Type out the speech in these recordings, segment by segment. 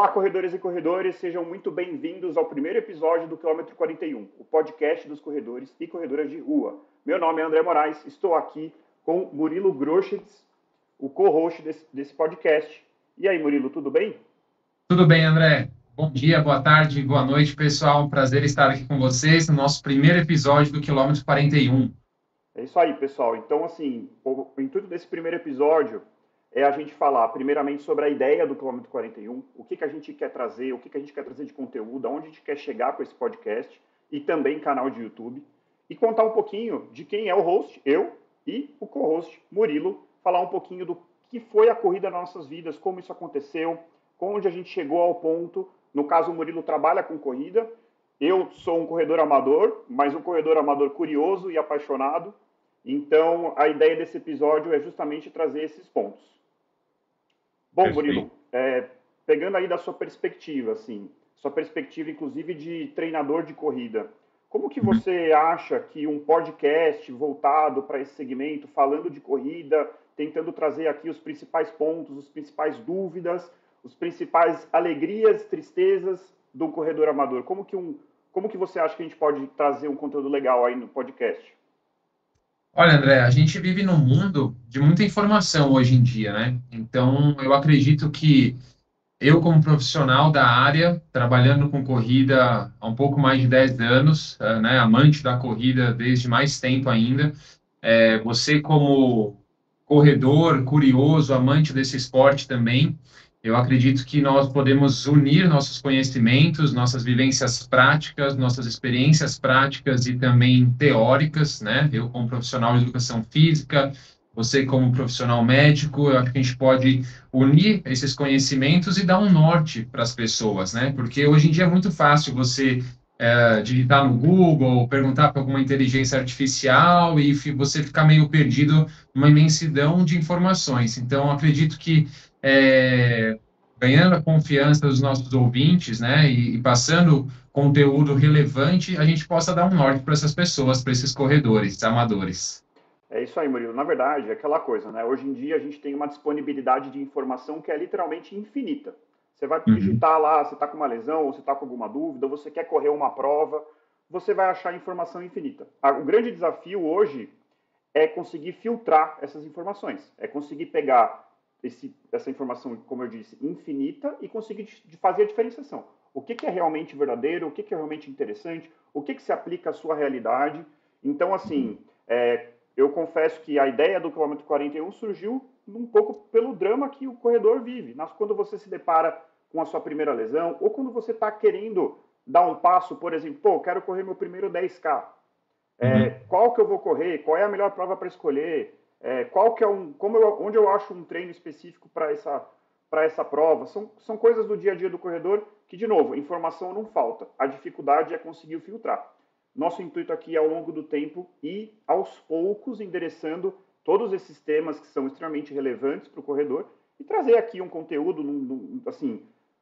Olá, corredores e corredores, sejam muito bem-vindos ao primeiro episódio do Quilômetro 41, o podcast dos corredores e corredoras de rua. Meu nome é André Moraes, estou aqui com Murilo Groschitz, o co-host desse podcast. E aí, Murilo, tudo bem? Tudo bem, André? Bom dia, boa tarde, boa noite, pessoal. Um prazer estar aqui com vocês no nosso primeiro episódio do Quilômetro 41. É isso aí, pessoal. Então, assim, o intuito desse primeiro episódio é a gente falar, primeiramente, sobre a ideia do Quilômetro 41, o que a gente quer trazer, o que a gente quer trazer de conteúdo, aonde a gente quer chegar com esse podcast e também canal de YouTube, e contar um pouquinho de quem é o host, eu, e o co-host, Murilo, falar um pouquinho do que foi a corrida nas nossas vidas, como isso aconteceu, onde a gente chegou ao ponto. No caso, o Murilo trabalha com corrida, eu sou um corredor amador, mas um corredor amador curioso e apaixonado. Então, a ideia desse episódio é justamente trazer esses pontos. Bom, Perfeito. Murilo, pegando aí da sua perspectiva, assim, sua perspectiva inclusive de treinador de corrida, como que Uhum. você acha que um podcast voltado para esse segmento, falando de corrida, tentando trazer aqui os principais pontos, as principais dúvidas, os principais alegrias, tristezas do corredor amador, como que você acha que a gente pode trazer um conteúdo legal aí no podcast? Olha, André, a gente vive num mundo de muita informação hoje em dia, né? Então, eu acredito que eu, como profissional da área, trabalhando com corrida há um pouco mais de 10 anos, né, amante da corrida desde mais tempo ainda, você como corredor, curioso, amante desse esporte também, eu acredito que nós podemos unir nossos conhecimentos, nossas vivências práticas, nossas experiências práticas e também teóricas, né? Eu como profissional de educação física, você como profissional médico, eu acho que a gente pode unir esses conhecimentos e dar um norte para as pessoas, né? Porque hoje em dia é muito fácil você digitar no Google, perguntar para alguma inteligência artificial e você ficar meio perdido numa imensidão de informações. Então, acredito que ganhando a confiança dos nossos ouvintes, né, e passando conteúdo relevante, a gente possa dar um norte para essas pessoas, para esses corredores amadores. É isso aí, Murilo. Na verdade, é aquela coisa, né? Hoje em dia a gente tem uma disponibilidade de informação que é literalmente infinita. Você vai Uhum. digitar lá, você está com uma lesão, ou você está com alguma dúvida, ou você quer correr uma prova, você vai achar informação infinita. O grande desafio hoje é conseguir filtrar essas informações, é conseguir pegar essa informação, como eu disse, infinita e conseguir fazer a diferenciação. O que é realmente verdadeiro, o que é realmente interessante, o que se aplica à sua realidade. Então, assim, eu confesso que a ideia do quilômetro 41 surgiu um pouco pelo drama que o corredor vive. Quando você se depara com a sua primeira lesão, ou quando você está querendo dar um passo, por exemplo, pô, quero correr meu primeiro 10K. Uhum. Qual que eu vou correr? Qual é a melhor prova para escolher? Onde eu acho um treino específico para essa prova? São coisas do dia a dia do corredor que, de novo, informação não falta. A dificuldade é conseguir filtrar. Nosso intuito aqui é, ao longo do tempo, ir aos poucos endereçando todos esses temas que são extremamente relevantes para o corredor e trazer aqui um conteúdo assim,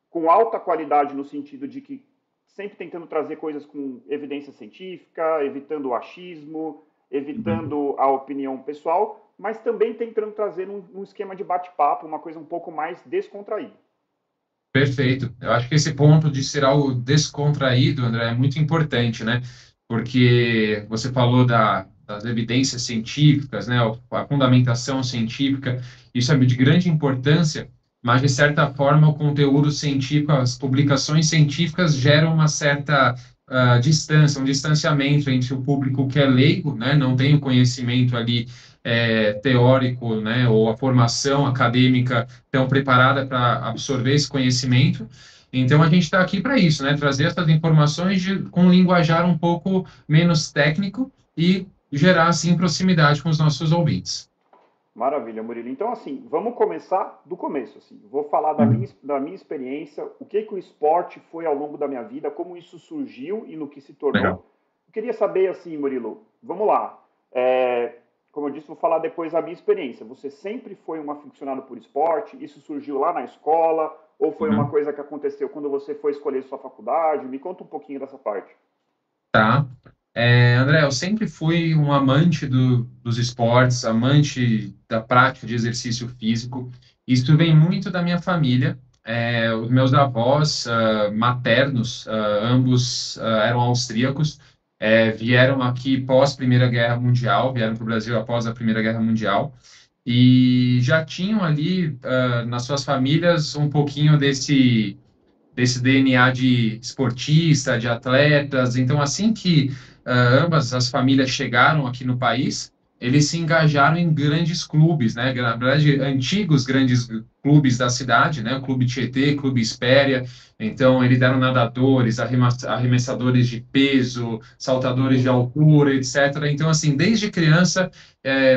com alta qualidade no sentido de que sempre tentando trazer coisas com evidência científica, evitando o achismo, Uhum. evitando a opinião pessoal, mas também tentando trazer um esquema de bate-papo, uma coisa um pouco mais descontraída. Perfeito. Eu acho que esse ponto de ser algo descontraído, André, é muito importante, né? Porque você falou das evidências científicas, né? A fundamentação científica, isso é de grande importância, mas, de certa forma, o conteúdo científico, as publicações científicas geram uma certa distância, um distanciamento entre o público que é leigo, né? Não tem o conhecimento ali teórico, né? Ou a formação acadêmica tão preparada para absorver esse conhecimento. Então, a gente está aqui para isso, né? Trazer essas informações com um linguajar um pouco menos técnico e gerar, assim, proximidade com os nossos ouvintes. Maravilha, Murilo. Então, assim, vamos começar do começo. Assim. Vou falar Uhum. da minha experiência, o que o esporte foi ao longo da minha vida, como isso surgiu e no que se Legal. tornou. Eu queria saber, assim, Murilo, vamos lá. Como eu disse, vou falar depois da minha experiência. Você sempre foi um aficionado por esporte? Isso surgiu lá na escola? Ou foi uma Uhum. coisa que aconteceu quando você foi escolher sua faculdade? Me conta um pouquinho dessa parte. Tá. André, eu sempre fui um amante dos esportes, amante da prática de exercício físico. Isso vem muito da minha família. os meus avós maternos, ambos eram austríacos, vieram aqui pós Primeira Guerra Mundial, vieram para o Brasil após a Primeira Guerra Mundial, e já tinham ali nas suas famílias um pouquinho desse DNA de esportista, de atletas. Então, assim que ambas as famílias chegaram aqui no país, eles se engajaram em grandes clubes, né? Na verdade, antigos grandes clubes da cidade, né? O Clube Tietê, Clube Espéria. Então, eles eram nadadores, arremessadores de peso, saltadores de altura, etc. Então, assim, desde criança,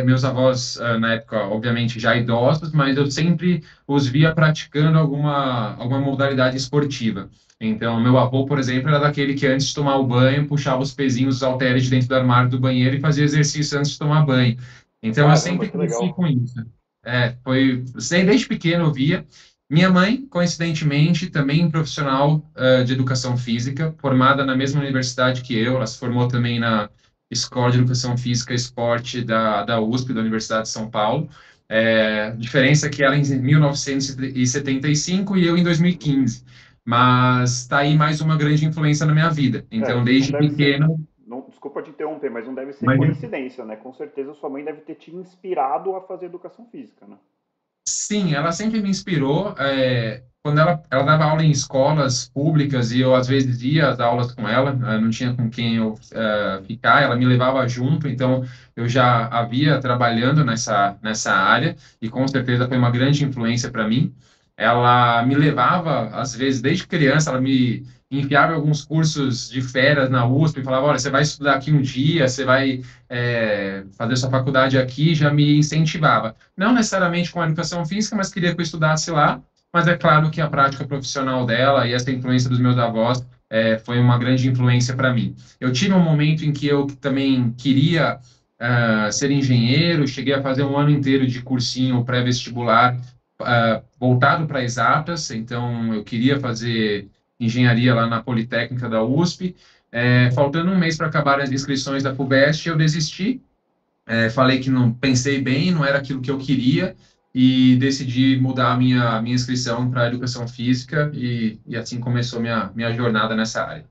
meus avós, na época, obviamente, já idosos, mas eu sempre os via praticando alguma modalidade esportiva. Então, meu avô, por exemplo, era daquele que antes de tomar o banho, puxava os pezinhos, os halteres de dentro do armário do banheiro e fazia exercício antes de tomar banho. Então, eu Caramba, sempre que cresci legal. com isso. Desde pequeno eu via. Minha mãe, coincidentemente, também profissional de educação física, formada na mesma universidade que eu, ela se formou também na Escola de Educação Física e Esporte da USP, da Universidade de São Paulo. Diferença é que ela em 1975 e eu em Uhum. 2015. Mas está aí mais uma grande influência na minha vida. Então, Não desde deve ser, pequeno, não, desculpa te interromper, mas não deve ser mas coincidência, né? Com certeza sua mãe deve ter te inspirado a fazer educação física, né? sim, ela sempre me inspirou. Quando ela dava aula em escolas públicas e eu, às vezes, ia às aulas com ela, não tinha com quem eu ficar, ela me levava junto, então eu já havia trabalhando nessa área e com certeza foi uma grande influência para mim. Ela me levava, às vezes, desde criança, ela me enfiava em alguns cursos de férias na USP e falava: olha, você vai estudar aqui um dia, você vai fazer sua faculdade aqui, já me incentivava não necessariamente com a educação física, mas queria que eu estudasse lá. Mas é claro que a prática profissional dela e essa influência dos meus avós foi uma grande influência para mim. Eu tive um momento em que eu também queria ser engenheiro, cheguei a fazer um ano inteiro de cursinho pré-vestibular voltado para exatas, então eu queria fazer engenharia lá na Politécnica da USP. Faltando um mês para acabar as inscrições da FUVEST, eu desisti. Falei que não pensei bem, não era aquilo que eu queria e decidi mudar a minha inscrição para educação física e assim começou minha jornada nessa área.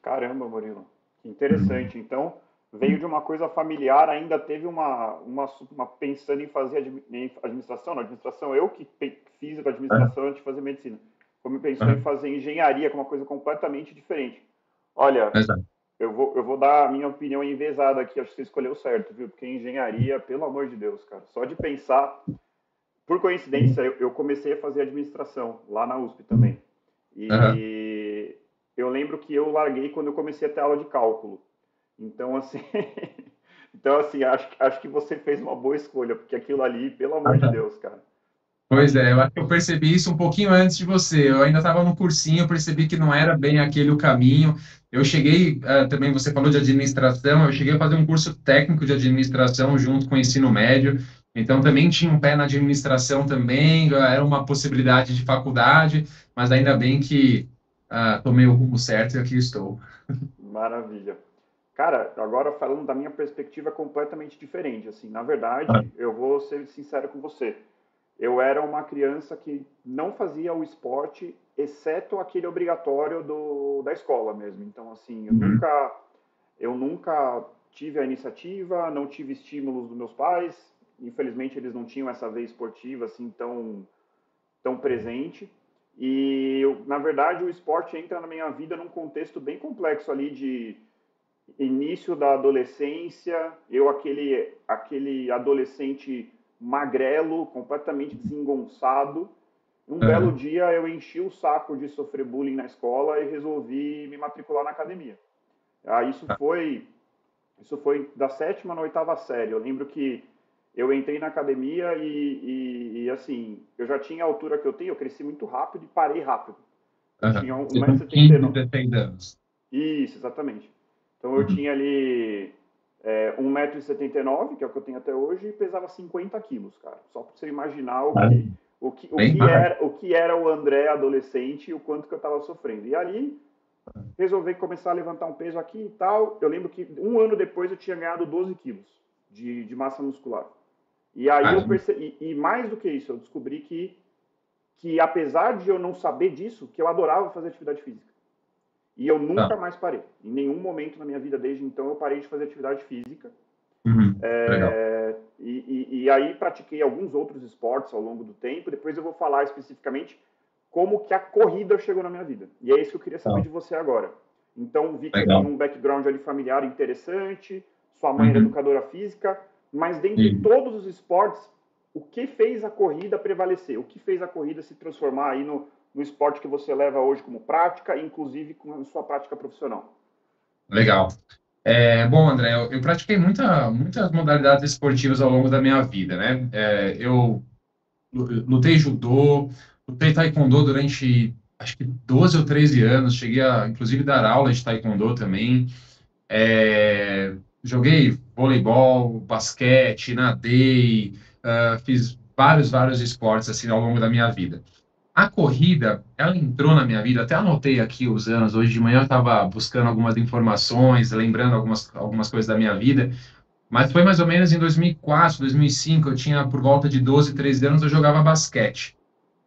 Caramba, Murilo, que interessante. Então, veio de uma coisa familiar, ainda teve uma pensando em fazer em administração, não, administração eu que fiz Aham, administração antes de fazer medicina. Como pensou em aham, fazer engenharia, que é uma coisa completamente diferente. Olha, exato. eu vou dar a minha opinião enviesada aqui, acho que você escolheu certo, viu? Porque engenharia, pelo amor de Deus, cara, só de pensar, por coincidência, eu comecei a fazer administração lá na USP também. Aham. E eu lembro que eu larguei quando eu comecei a ter aula de cálculo. Então, assim, então, assim, acho que você fez uma boa escolha, porque aquilo ali, pelo amor de Deus, cara. Pois é, eu acho que eu percebi isso um pouquinho antes de você. Eu ainda estava no cursinho, eu percebi que não era bem aquele o caminho. Eu cheguei, também você falou de administração, eu cheguei a fazer um curso técnico de administração junto com o ensino médio. Então também tinha um pé na administração também, era uma possibilidade de faculdade, mas ainda bem que tomei o rumo certo e aqui estou. Maravilha. Cara, agora falando da minha perspectiva completamente diferente, assim, na Ah, verdade, eu vou ser sincero com você. Eu era uma criança que não fazia o esporte, exceto aquele obrigatório da escola mesmo. Então, assim, uhum, eu nunca tive a iniciativa, não tive estímulos dos meus pais. Infelizmente, eles não tinham essa veia esportiva assim tão presente. E, na verdade, o esporte entra na minha vida num contexto bem complexo ali de início da adolescência, eu aquele adolescente magrelo, completamente desengonçado. Um belo aham, dia eu enchi o saco de sofrer bullying na escola e resolvi me matricular na academia. Ah, isso foi da sétima na oitava série. Eu lembro que eu entrei na academia assim, eu já tinha a altura que eu tenho, eu cresci muito rápido e parei rápido. Eu aham. tinha um Você metro tem e setenta e 15, nove. 16 anos. Isso, exatamente. Então eu Uhum. tinha ali 1,79 m, que é o que eu tenho até hoje, e pesava 50 quilos, cara. Só para você imaginar Ah, bem mais. o que era o André adolescente e o quanto que eu estava sofrendo. E ali resolvi começar a levantar um peso aqui e tal. Eu lembro que um ano depois eu tinha ganhado 12 quilos de massa muscular. E aí eu Caramba. percebi, e mais do que isso, eu descobri que que apesar de eu não saber disso, que eu adorava fazer atividade física. E eu Tá. nunca mais parei. Em nenhum momento na minha vida desde então eu parei de fazer atividade física. Uhum. Legal. E aí pratiquei alguns outros esportes ao longo do tempo. Depois eu vou falar especificamente como que a corrida chegou na minha vida. E é isso que eu queria saber Tá. de você agora. Então, vi que você tem Legal. um background ali familiar interessante, sua mãe era Uhum. educadora física, mas dentre E, todos os esportes, o que fez a corrida prevalecer? O que fez a corrida se transformar aí no esporte que você leva hoje como prática, inclusive com a sua prática profissional? legal. Bom, André, eu pratiquei muitas modalidades esportivas ao longo da minha vida, né? Eu lutei judô, lutei taekwondo durante, acho que 12 ou 13 anos, cheguei a, inclusive, dar aula de taekwondo também. Joguei voleibol, basquete, nadei, fiz vários esportes, assim, ao longo da minha vida. A corrida, ela entrou na minha vida, até anotei aqui os anos, hoje de manhã eu estava buscando algumas informações, lembrando algumas coisas da minha vida, mas foi mais ou menos em 2004, 2005, eu tinha por volta de 12, 13 anos, eu jogava basquete.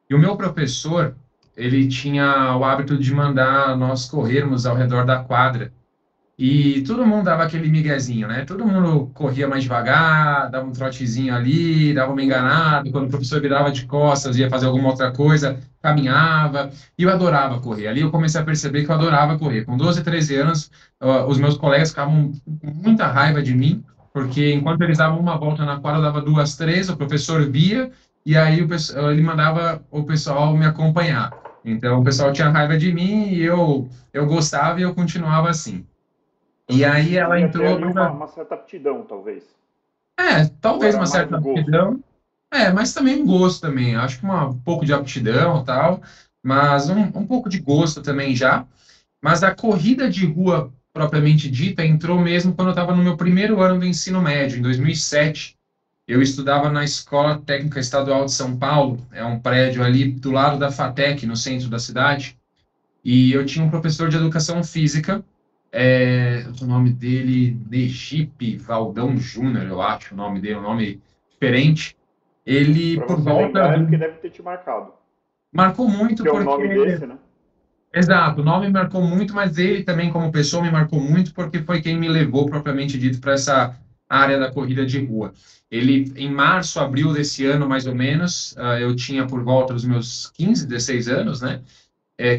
E o meu professor, ele tinha o hábito de mandar nós corrermos ao redor da quadra. E todo mundo dava aquele miguezinho, né? Todo mundo corria mais devagar, dava um trotezinho ali, dava uma enganada. Quando o professor virava de costas, ia fazer alguma outra coisa, caminhava. E eu adorava correr. Ali eu comecei a perceber que eu adorava correr. Com 12, 13 anos, os meus colegas ficavam com muita raiva de mim, porque enquanto eles davam uma volta na quadra, eu dava duas, três, o professor via, e aí ele mandava o pessoal me acompanhar. Então o pessoal tinha raiva de mim e eu gostava e eu continuava assim. Então E você aí ela devia ter entrou, ali uma certa aptidão, talvez. Ou talvez era uma mais certa o gosto? aptidão, mas também um gosto também. Acho que um pouco de aptidão e tal, mas um pouco de gosto também já. Mas a corrida de rua propriamente dita entrou mesmo quando eu estava no meu primeiro ano do ensino médio, em 2007. Eu estudava na Escola Técnica Estadual de São Paulo, é um prédio ali do lado da FATEC, no centro da cidade. E eu tinha um professor de educação física, o nome dele, Negipe Valdão Júnior, eu acho o nome dele, um nome diferente. Ele, Para por você volta lembrar, é porque do... deve ter te marcado. Marcou muito Ter um porque... nome desse, né? Exato, o nome me marcou muito, mas ele também, como pessoa, me marcou muito porque foi quem me levou, propriamente dito, para essa área da corrida de rua. Ele, em março, abril desse ano, mais ou menos, eu tinha por volta dos meus 15, 16 anos, né?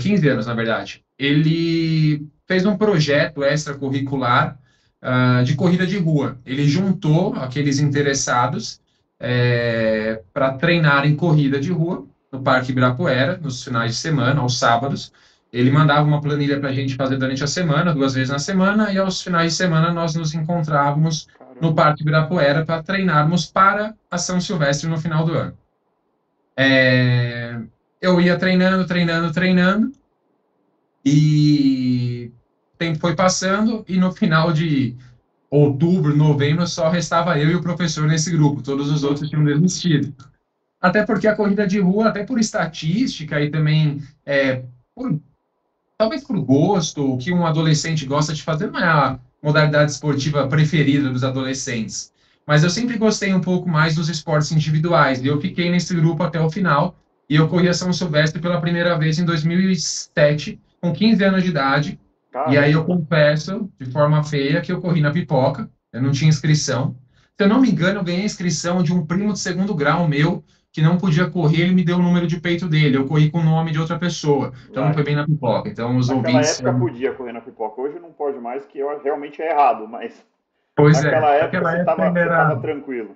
15 anos, na verdade. Ele fez um projeto extracurricular de corrida de rua. Ele juntou aqueles interessados para treinar em corrida de rua no Parque Ibirapuera, nos finais de semana, aos sábados. Ele mandava uma planilha para a gente fazer durante a semana, 2 vezes na semana, e aos finais de semana nós nos encontrávamos no Caramba. Parque Ibirapuera para treinarmos para a São Silvestre no final do ano. É, eu ia treinando, e o tempo foi passando, e no final de outubro, novembro, só restava eu e o professor nesse grupo, todos os outros tinham desistido. Até porque a corrida de rua, até por estatística e também por, talvez por gosto, o que um adolescente gosta de fazer, não é a modalidade esportiva preferida dos adolescentes. Mas eu sempre gostei um pouco mais dos esportes individuais, e eu fiquei nesse grupo até o final, e eu corri a São Silvestre pela primeira vez em 2007, com 15 anos de idade, e aí eu Caramba. confesso, de forma feia, que eu corri na pipoca, eu não tinha inscrição. Se eu não me engano, eu ganhei a inscrição de um primo de segundo grau meu, que não podia correr, ele me deu o número de peito dele, eu corri com o nome de outra pessoa. Então não Ai, foi bem na pipoca. Então os naquela ouvintes. época podia correr na pipoca. Hoje não pode mais, que eu realmente é errado, mas Pois é, naquela época naquela época ainda você tava era. tranquilo.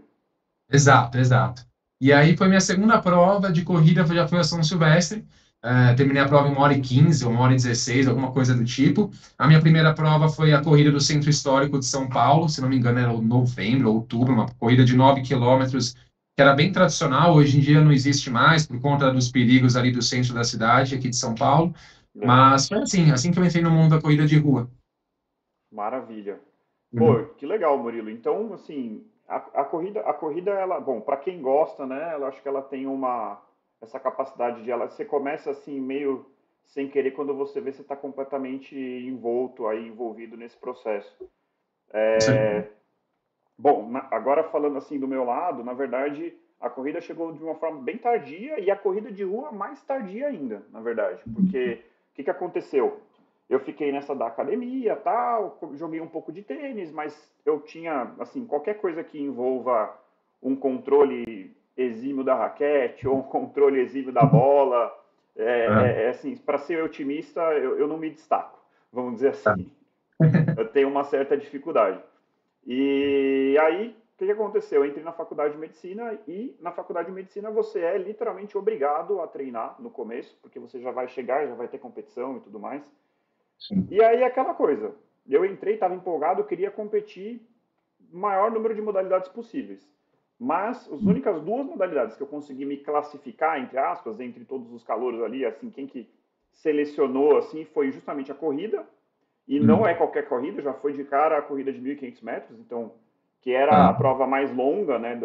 Exato, exato. E aí foi minha segunda prova de corrida, já foi a São Silvestre. Terminei a prova em 1h15, ou 1h16, alguma coisa do tipo. A minha primeira prova foi a corrida do Centro Histórico de São Paulo, se não me engano era o novembro, outubro, uma corrida de 9 quilômetros, que era bem tradicional, hoje em dia não existe mais, por conta dos perigos ali do centro da cidade, aqui de São Paulo. É, Mas foi assim que eu entrei no mundo da corrida de rua. maravilha. Pô, Uhum. que legal, Murilo. Então, assim, a corrida, ela, bom, para quem gosta, né, eu acho que ela tem essa capacidade de ela, você começa assim meio sem querer quando você vê você está completamente envolto aí, envolvido nesse processo. Com certeza. Bom, agora falando assim do meu lado, na verdade, A corrida chegou de uma forma bem tardia e a corrida de rua mais tardia ainda, na verdade. Porque o que aconteceu? Eu fiquei nessa da academia, tal, joguei um pouco de tênis, mas eu tinha, assim, qualquer coisa que envolva um controle exímio da raquete ou um controle exímio da bola, assim, para ser otimista, eu não me destaco, vamos dizer assim. Eu tenho uma certa dificuldade. E aí, o que aconteceu? Eu entrei na faculdade de medicina e na faculdade de medicina você é literalmente obrigado a treinar no começo, porque você já vai chegar, já vai ter competição e tudo mais. Sim. E aí aquela coisa, eu entrei, estava empolgado, queria competir o maior número de modalidades possíveis. Mas as únicas duas modalidades que eu consegui me classificar, entre aspas, entre todos os calouros ali, assim, quem que selecionou, assim, foi justamente a corrida, e não é qualquer corrida, já foi de cara a corrida de 1.500 metros, então, que era a prova mais longa, né,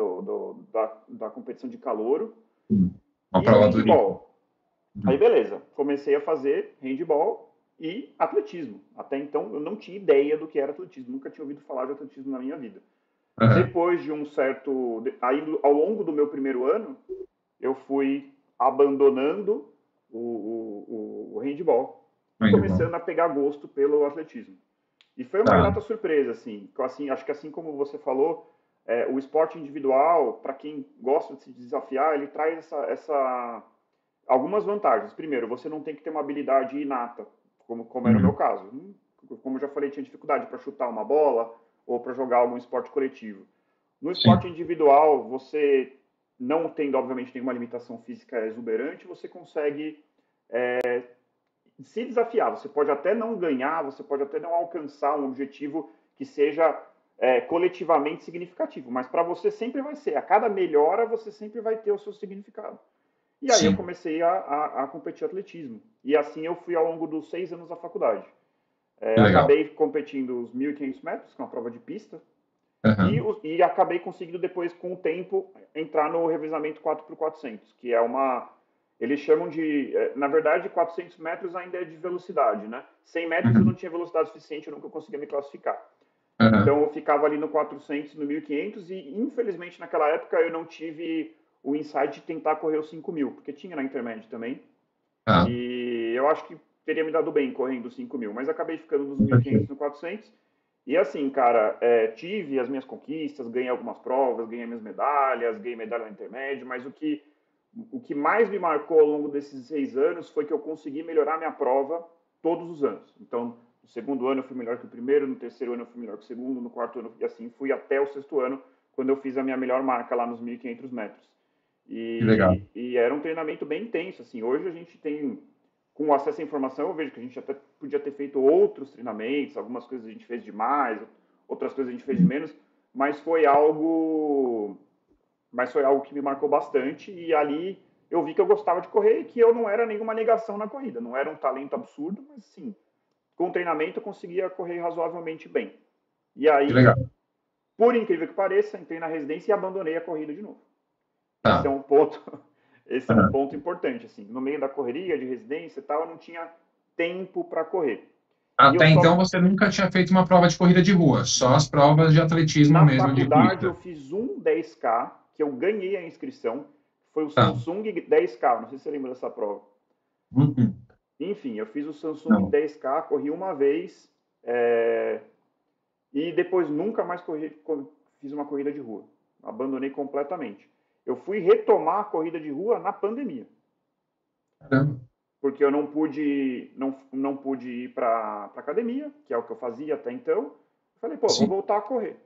da competição de calouro, Uma e o prova duríssima. handball. Aí, beleza, comecei a fazer handball e atletismo. Até então, eu não tinha ideia do que era atletismo, nunca tinha ouvido falar de atletismo na minha vida. Depois de um certo... Aí, ao longo do meu primeiro ano, eu fui abandonando o handball e Handball. começando a pegar gosto pelo atletismo. E foi uma Tá. grata surpresa, assim. Acho que assim como você falou, o esporte individual, para quem gosta de se desafiar, ele traz algumas vantagens. Primeiro, você não tem que ter uma habilidade inata, como era o meu caso. Como eu já falei, tinha dificuldade para chutar uma bola ou para jogar algum esporte coletivo. No esporte Sim. individual, você não tendo, obviamente, nenhuma limitação física exuberante, você consegue se desafiar. Você pode até não ganhar, você pode até não alcançar um objetivo que seja coletivamente significativo, mas para você sempre vai ser. A cada melhora, você sempre vai ter o seu significado. E aí eu Sim. comecei a competir atletismo. E assim eu fui ao longo dos 6 anos da faculdade. Que legal. Acabei competindo os 1.500 metros, que é uma prova de pista, Aham. e acabei conseguindo depois, com o tempo, entrar no revezamento 4x400, que é uma... Eles chamam de... Na verdade, 400 metros ainda é de velocidade, né? 100 metros eu não Uhum. tinha velocidade suficiente, eu nunca conseguia me classificar. Aham. Então eu ficava ali no 400, no 1.500 e infelizmente naquela época eu não tive o insight de tentar correr os 5.000, porque tinha na intermédia também. Tá. E eu acho que teria me dado bem correndo os 5.000, mas acabei ficando nos Com certeza. 1.500 no 400. E assim, cara, tive as minhas conquistas, ganhei algumas provas, ganhei minhas medalhas, ganhei medalha na intermédia, mas o que mais me marcou ao longo desses 6 anos foi que eu consegui melhorar minha prova todos os anos. Então, no segundo ano eu fui melhor que o primeiro, no terceiro ano eu fui melhor que o segundo, no quarto ano, e assim fui até o sexto ano, quando eu fiz a minha melhor marca lá nos 1.500 metros. Que legal. E era um treinamento bem intenso, assim. Hoje a gente tem, com acesso à informação, eu vejo que a gente até podia ter feito outros treinamentos, algumas coisas a gente fez de mais, outras coisas a gente fez de menos, mas foi algo, mas foi algo que me marcou bastante e ali eu vi que eu gostava de correr e que eu não era nenhuma negação na corrida, não era um talento absurdo, mas sim, com treinamento eu conseguia correr razoavelmente bem. E Que aí, legal. por incrível que pareça, entrei na residência e abandonei a corrida de novo. Esse é Tá. um ponto, esse é um Aham. ponto importante, assim. No meio da correria de residência e tal, eu não tinha tempo para correr. E eu Até então só você nunca tinha feito uma prova de corrida de rua, só as provas de atletismo na mesmo de faculdade eu pista. fiz um 10K que eu ganhei a inscrição, foi o Tá. Samsung 10K, não sei se você lembra dessa prova. Uhum. Enfim, eu fiz o Samsung Não. 10K, corri uma vez e depois nunca mais fiz uma corrida de rua. Abandonei completamente. Eu fui retomar a corrida de rua na pandemia. Caramba. Porque eu não pude ir para academia, que é o que eu fazia até então. Eu falei, pô, vou Sim. voltar a correr.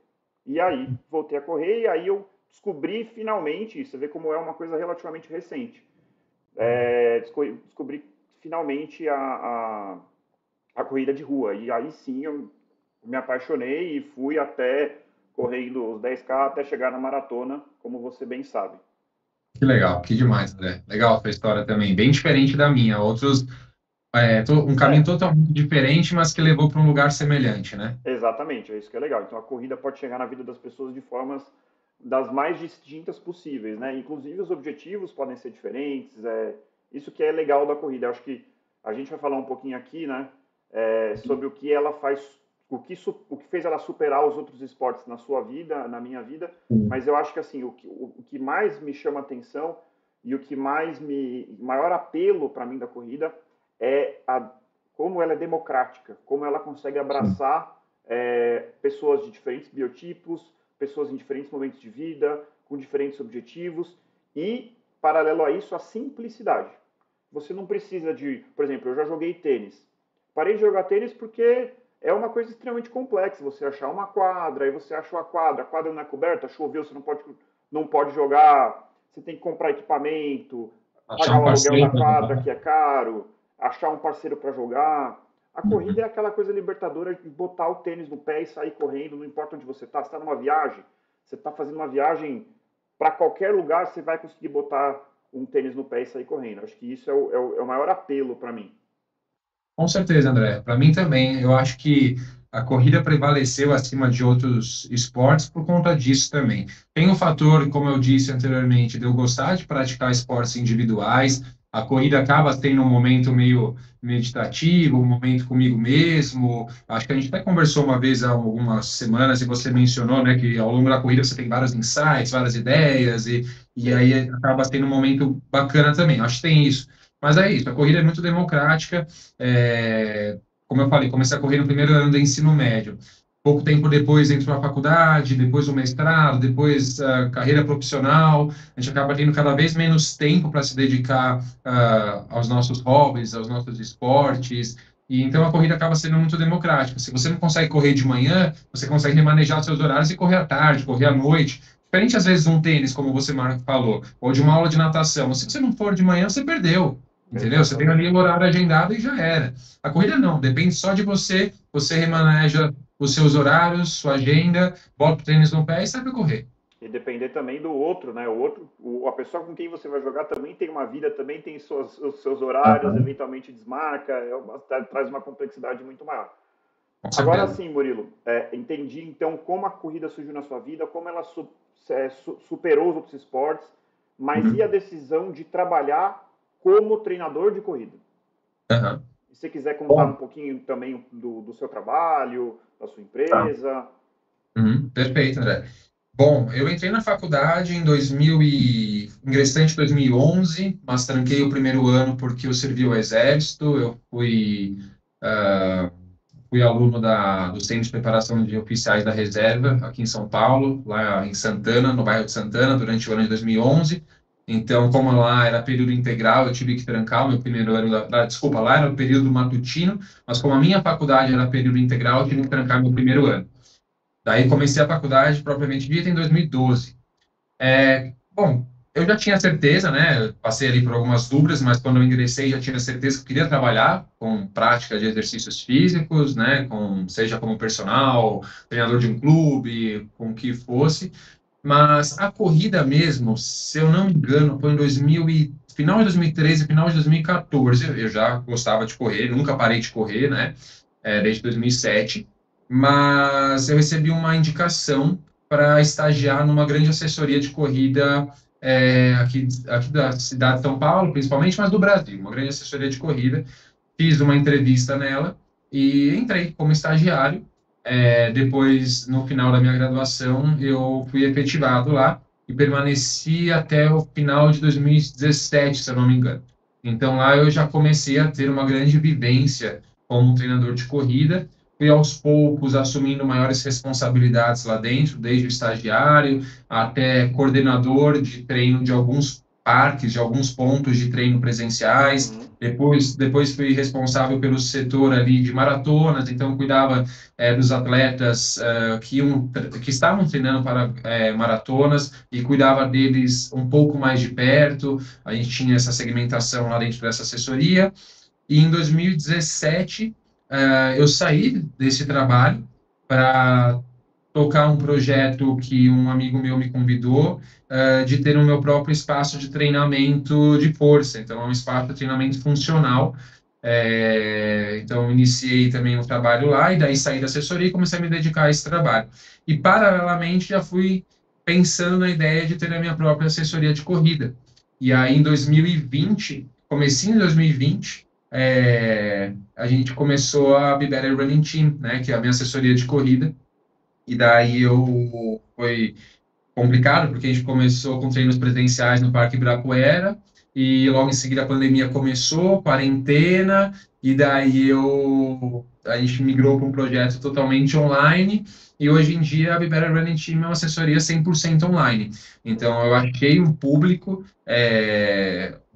E aí, voltei a correr, e aí eu descobri finalmente, você vê como é uma coisa relativamente recente, descobri finalmente a corrida de rua. E aí sim eu me apaixonei e fui até correndo os 10K até chegar na maratona, como você bem sabe. Que legal, que demais, André. Legal a sua história também, bem diferente da minha. Outros, um caminho É, totalmente diferente, mas que levou para um lugar semelhante, né? exatamente, é isso que é legal. Então a corrida pode chegar na vida das pessoas de formas das mais distintas possíveis, né? Inclusive os objetivos podem ser diferentes. Isso que é legal da corrida. Eu acho que a gente vai falar um pouquinho aqui, né? Sobre o que ela faz o que fez ela superar os outros esportes na sua vida, na minha vida, mas eu acho que assim, o que mais me chama atenção e o que maior apelo para mim da corrida é como ela é democrática, como ela consegue abraçar pessoas de diferentes biotipos, pessoas em diferentes momentos de vida, com diferentes objetivos e, paralelo a isso, a simplicidade. Você não precisa de, por exemplo, eu já joguei tênis. Parei de jogar tênis porque é uma coisa extremamente complexa. Você achar uma quadra, aí você achou a quadra não é coberta, choveu, você não pode jogar, você tem que comprar equipamento, Achar pagar um o aluguel da parceiro para quadra, jogar. que é caro, achar um parceiro para jogar. A corrida é aquela coisa libertadora de botar o tênis no pé e sair correndo, não importa onde você está. Você está numa viagem, você está fazendo uma viagem para qualquer lugar, você vai conseguir botar um tênis no pé e sair correndo. Acho que isso é o maior apelo para mim. Com certeza, André. Para mim também. Eu acho que a corrida prevaleceu acima de outros esportes por conta disso também. Tem o fator, como eu disse anteriormente, de eu gostar de praticar esportes individuais. A corrida acaba tendo um momento meio meditativo, um momento comigo mesmo. Acho que a gente até conversou uma vez há algumas semanas e você mencionou, né, que ao longo da corrida você tem vários insights, várias ideias e Sim, aí acaba tendo um momento bacana também. Acho que tem isso. Mas é isso, a corrida é muito democrática. Como eu falei, comecei a correr no primeiro ano do ensino médio. Pouco tempo depois entrou a faculdade, depois o mestrado, depois a carreira profissional. A gente acaba tendo cada vez menos tempo para se dedicar aos nossos hobbies, aos nossos esportes. E então a corrida acaba sendo muito democrática. Se você não consegue correr de manhã, você consegue remanejar seus horários e correr à tarde, correr à noite. Diferente às vezes de um tênis, como você, Marco, falou, ou de uma aula de natação. Se você não for de manhã, você perdeu. Entendeu? Você tem ali exatamente. o horário agendado e já era. A corrida não, depende só de você. Você remaneja os seus horários, sua agenda, bota o tênis no pé e sai para correr. E depender também do outro, né? A pessoa com quem você vai jogar também tem uma vida, também tem os seus horários, Aham. eventualmente desmarca, traz uma complexidade muito maior. Com Agora certeza. sim, Murilo, entendi então como a corrida surgiu na sua vida, como ela superou os outros esportes, mas e a Uhum. decisão de trabalhar como treinador de corrida? Aham. Se você quiser contar um Bom, pouquinho também do seu trabalho, da sua tá. empresa. Uhum. Perfeito, André. Bom, eu entrei na faculdade em 2000 e... ingressei em 2011, mas tranquei o primeiro ano porque eu servi o exército, ah, fui aluno do Centro de Preparação de Oficiais da Reserva, aqui em São Paulo, lá em Santana, no bairro de Santana, durante o ano de 2011. Então, como lá era período integral, eu tive que trancar o meu primeiro ano, desculpa, lá era o período matutino, mas como a minha faculdade era período integral, eu tive que trancar meu primeiro ano. Daí comecei a faculdade propriamente dita em 2012. Bom, eu já tinha certeza, né? Eu passei ali por algumas dúvidas, mas quando eu ingressei já tinha certeza que eu queria trabalhar com prática de exercícios físicos, né? Seja como personal, treinador de um clube, com o que fosse. Mas a corrida mesmo, se eu não me engano, foi em final de 2013, final de 2014. Eu já gostava de correr, nunca parei de correr, né? Desde 2007. Mas eu recebi uma indicação para estagiar numa grande assessoria de corrida aqui da cidade de São Paulo, principalmente, mas do Brasil, uma grande assessoria de corrida. Fiz uma entrevista nela e entrei como estagiário. Depois, no final da minha graduação, eu fui efetivado lá e permaneci até o final de 2017, se eu não me engano. Então, lá eu já comecei a ter uma grande vivência como treinador de corrida. Fui aos poucos assumindo maiores responsabilidades lá dentro, desde o estagiário até coordenador de treino de alguns parques, de alguns pontos de treino presenciais. Uhum. Depois fui responsável pelo setor ali de maratonas, então cuidava dos atletas que estavam treinando para maratonas e cuidava deles um pouco mais de perto. A gente tinha essa segmentação lá dentro dessa assessoria. E em 2017, eu saí desse trabalho para tocar um projeto que um amigo meu me convidou, de ter o meu próprio espaço de treinamento de força. Então, é um espaço de treinamento funcional. Então, iniciei também o trabalho lá e daí saí da assessoria e comecei a me dedicar a esse trabalho. E, paralelamente, já fui pensando na ideia de ter a minha própria assessoria de corrida. E aí, em 2020, comecinho de 2020, a gente começou a Be Better Running Team, né, que é a minha assessoria de corrida. E daí foi complicado, porque a gente começou com treinos presenciais no Parque Ibirapuera, e logo em seguida a pandemia começou, quarentena, e daí a gente migrou para um projeto totalmente online, e hoje em dia a Be Better Running Team é uma assessoria 100% online. Então eu achei um público,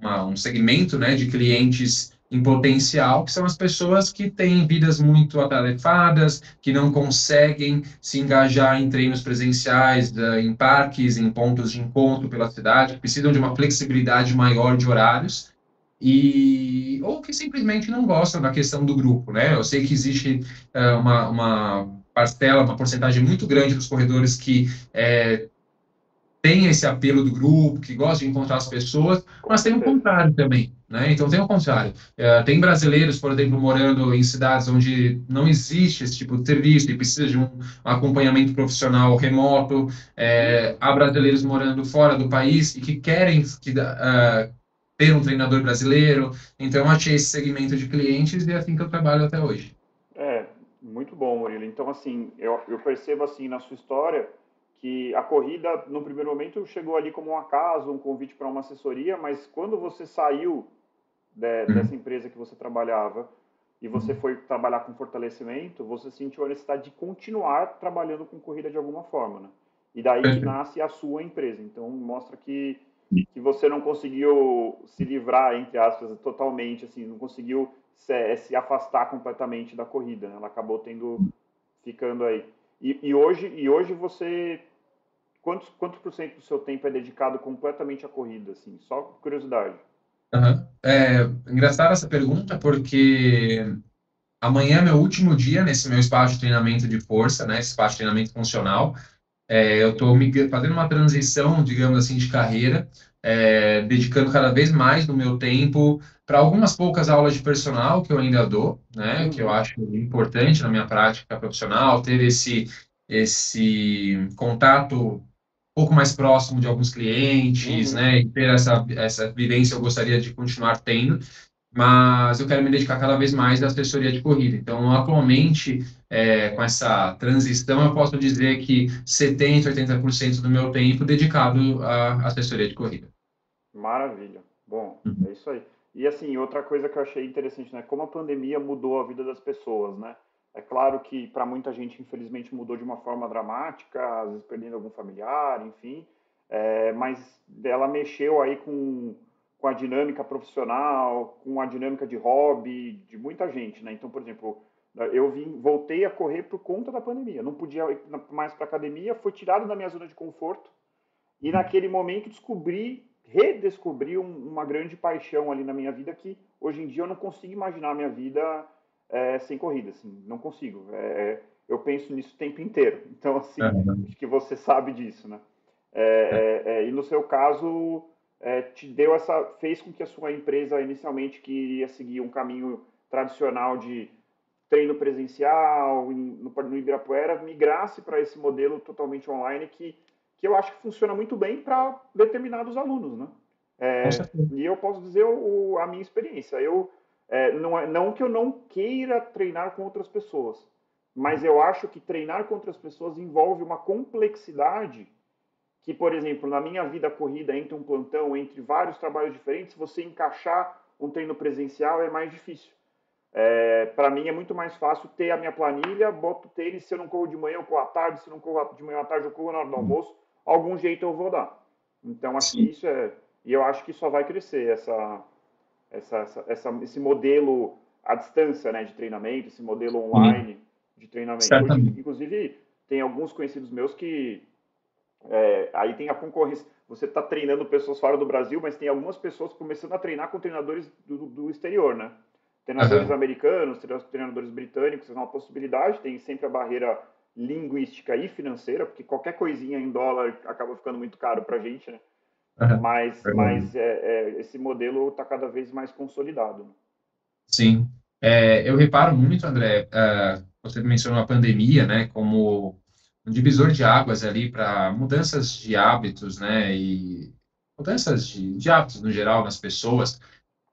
um segmento, né, de clientes em potencial, que são as pessoas que têm vidas muito atarefadas, que não conseguem se engajar em treinos presenciais, em parques, em pontos de encontro pela cidade, que precisam de uma flexibilidade maior de horários, ou que simplesmente não gostam da questão do grupo, né? Eu sei que existe uma parcela, uma porcentagem muito grande dos corredores que tem esse apelo do grupo, que gosta de encontrar as pessoas, Com mas tem o certeza. contrário também, né? Então tem o contrário. Tem brasileiros, por exemplo, morando em cidades onde não existe esse tipo de serviço e precisa de um acompanhamento profissional remoto. Uhum. Há brasileiros morando fora do país e que querem ter um treinador brasileiro. Então eu achei esse segmento de clientes e é assim que eu trabalho até hoje. É, muito bom, Murilo. Então, assim, eu percebo assim na sua história que a corrida, no primeiro momento, chegou ali como um acaso, um convite para uma assessoria, mas quando você saiu dessa Uhum. empresa que você trabalhava e você foi trabalhar com fortalecimento, você sentiu a necessidade de continuar trabalhando com corrida de alguma forma, né? E daí que Perfeito. nasce a sua empresa. Então, mostra que você não conseguiu se livrar, entre aspas, totalmente, assim, não conseguiu se afastar completamente da corrida, né? Ela acabou ficando aí. E hoje você, quantos por cento do seu tempo é dedicado completamente à corrida, assim? Só curiosidade. Uhum. Engraçada essa pergunta, porque amanhã é meu último dia nesse meu espaço de treinamento de força, né? Esse espaço de treinamento funcional. Eu estou fazendo uma transição, digamos assim, de carreira, dedicando cada vez mais do meu tempo para algumas poucas aulas de personal que eu ainda dou, né? Que eu Uhum, acho importante na minha prática profissional, ter esse contato um pouco mais próximo de alguns clientes, uhum. né? E ter essa vivência eu gostaria de continuar tendo, mas eu quero me dedicar cada vez mais à assessoria de corrida. Então, atualmente, com essa transição, eu posso dizer que 70, 80% do meu tempo dedicado à assessoria de corrida. Maravilha. Bom, é Uhum. isso aí. E assim, outra coisa que eu achei interessante, né? Como a pandemia mudou a vida das pessoas, né? É claro que para muita gente, infelizmente, mudou de uma forma dramática, às vezes perdendo algum familiar, enfim. Mas ela mexeu aí com a dinâmica profissional, com a dinâmica de hobby de muita gente, né? Então, por exemplo, voltei a correr por conta da pandemia. Não podia ir mais para academia, fui tirado da minha zona de conforto e naquele momento redescobri uma grande paixão ali na minha vida que hoje em dia eu não consigo imaginar a minha vida sem corrida, assim, não consigo. Eu penso nisso o tempo inteiro. Então, assim, Uhum. acho que você sabe disso, né? E no seu caso, fez com que a sua empresa inicialmente que iria seguir um caminho tradicional de treino presencial no Ibirapuera migrasse para esse modelo totalmente online que eu acho que funciona muito bem para determinados alunos, né? Com certeza. E eu posso dizer a minha experiência. Não que eu não queira treinar com outras pessoas, mas eu acho que treinar com outras pessoas envolve uma complexidade que, por exemplo, na minha vida corrida, entre um plantão, entre vários trabalhos diferentes, você encaixar um treino presencial é mais difícil. Para mim é muito mais fácil ter a minha planilha, boto o tênis, se eu não corro de manhã, eu corro à tarde, se eu não corro de manhã à tarde, eu corro na hora do almoço, algum jeito eu vou dar. Então acho que Sim. isso e eu acho que só vai crescer esse modelo à distância, né, de treinamento, esse modelo Sim, online de treinamento. Hoje, certamente. inclusive, tem alguns conhecidos meus que aí tem a concorrência. Você está treinando pessoas fora do Brasil, mas tem algumas pessoas começando a treinar com treinadores do exterior, né? Treinadores Uhum. americanos, treinadores britânicos, é uma possibilidade. Tem sempre a barreira linguística e financeira, porque qualquer coisinha em dólar acaba ficando muito caro para a gente, né? Uhum. Mas esse modelo está cada vez mais consolidado, né? Sim. Eu reparo muito, André, você mencionou a pandemia, né, como um divisor de águas ali para mudanças de hábitos, né, e mudanças de hábitos no geral nas pessoas.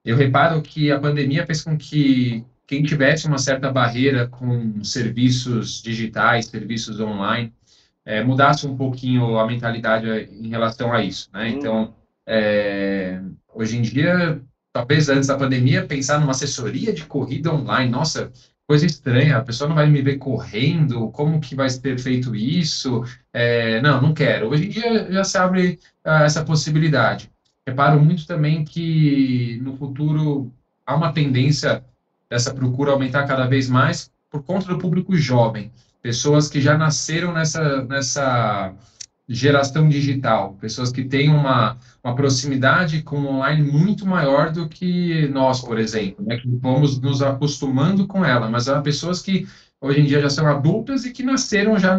Eu reparo que a pandemia fez com que quem tivesse uma certa barreira com serviços digitais, serviços online, mudasse um pouquinho a mentalidade em relação a isso, né? Então, Uhum. hoje em dia, talvez antes da pandemia, pensar numa assessoria de corrida online, nossa, coisa estranha, a pessoa não vai me ver correndo, como que vai ser feito isso? Não, não quero. Hoje em dia já se abre essa possibilidade. Reparo muito também que no futuro há uma tendência dessa procura aumentar cada vez mais por conta do público jovem, pessoas que já nasceram nessa geração digital, pessoas que têm uma proximidade com o online muito maior do que nós, por exemplo, né, que vamos nos acostumando com ela, mas há pessoas que hoje em dia já são adultas e que nasceram já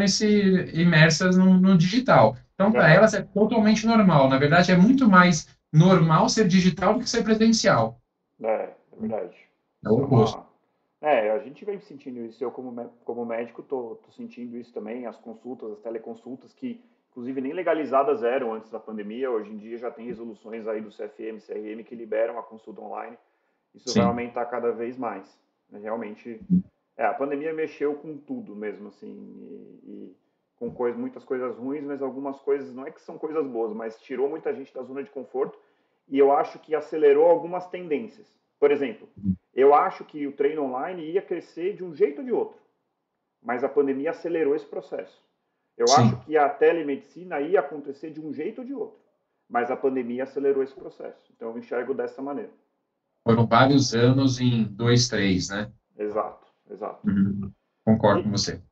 imersas no digital. Então, para Aham. elas é totalmente normal. Na verdade, é muito mais normal ser digital do que ser presencial. É verdade. É o Isso é oposto. uma. A gente vem sentindo isso. Eu, como médico, tô sentindo isso também. As consultas, as teleconsultas, que inclusive nem legalizadas eram antes da pandemia, hoje em dia já tem resoluções aí do CFM, CRM que liberam a consulta online. Isso vai Sim. aumentar cada vez mais. Realmente, a pandemia mexeu com tudo mesmo, assim, e com muitas coisas ruins, mas algumas coisas, não é que são coisas boas, mas tirou muita gente da zona de conforto e eu acho que acelerou algumas tendências. Por exemplo, eu acho que o treino online ia crescer de um jeito ou de outro, mas a pandemia acelerou esse processo. Eu acho Sim. que a telemedicina ia acontecer de um jeito ou de outro, mas a pandemia acelerou esse processo. Então eu enxergo dessa maneira. Foram vários anos em dois, três, né? Exato, exato. Uhum. Concordo com E você.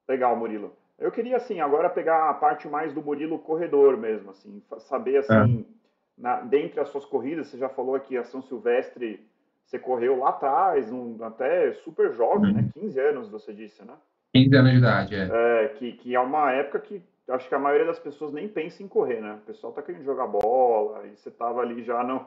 legal, Murilo. Eu queria, assim, agora pegar a parte mais do Murilo corredor mesmo, assim, saber, É. assim, dentre as suas corridas, você já falou aqui a São Silvestre, você correu lá atrás, até super jovem, né? Uhum. 15 anos, você disse, né? 15 anos de idade, é. Que é uma época que acho que a maioria das pessoas nem pensa em correr, né? O pessoal tá querendo jogar bola, e você tava ali já no,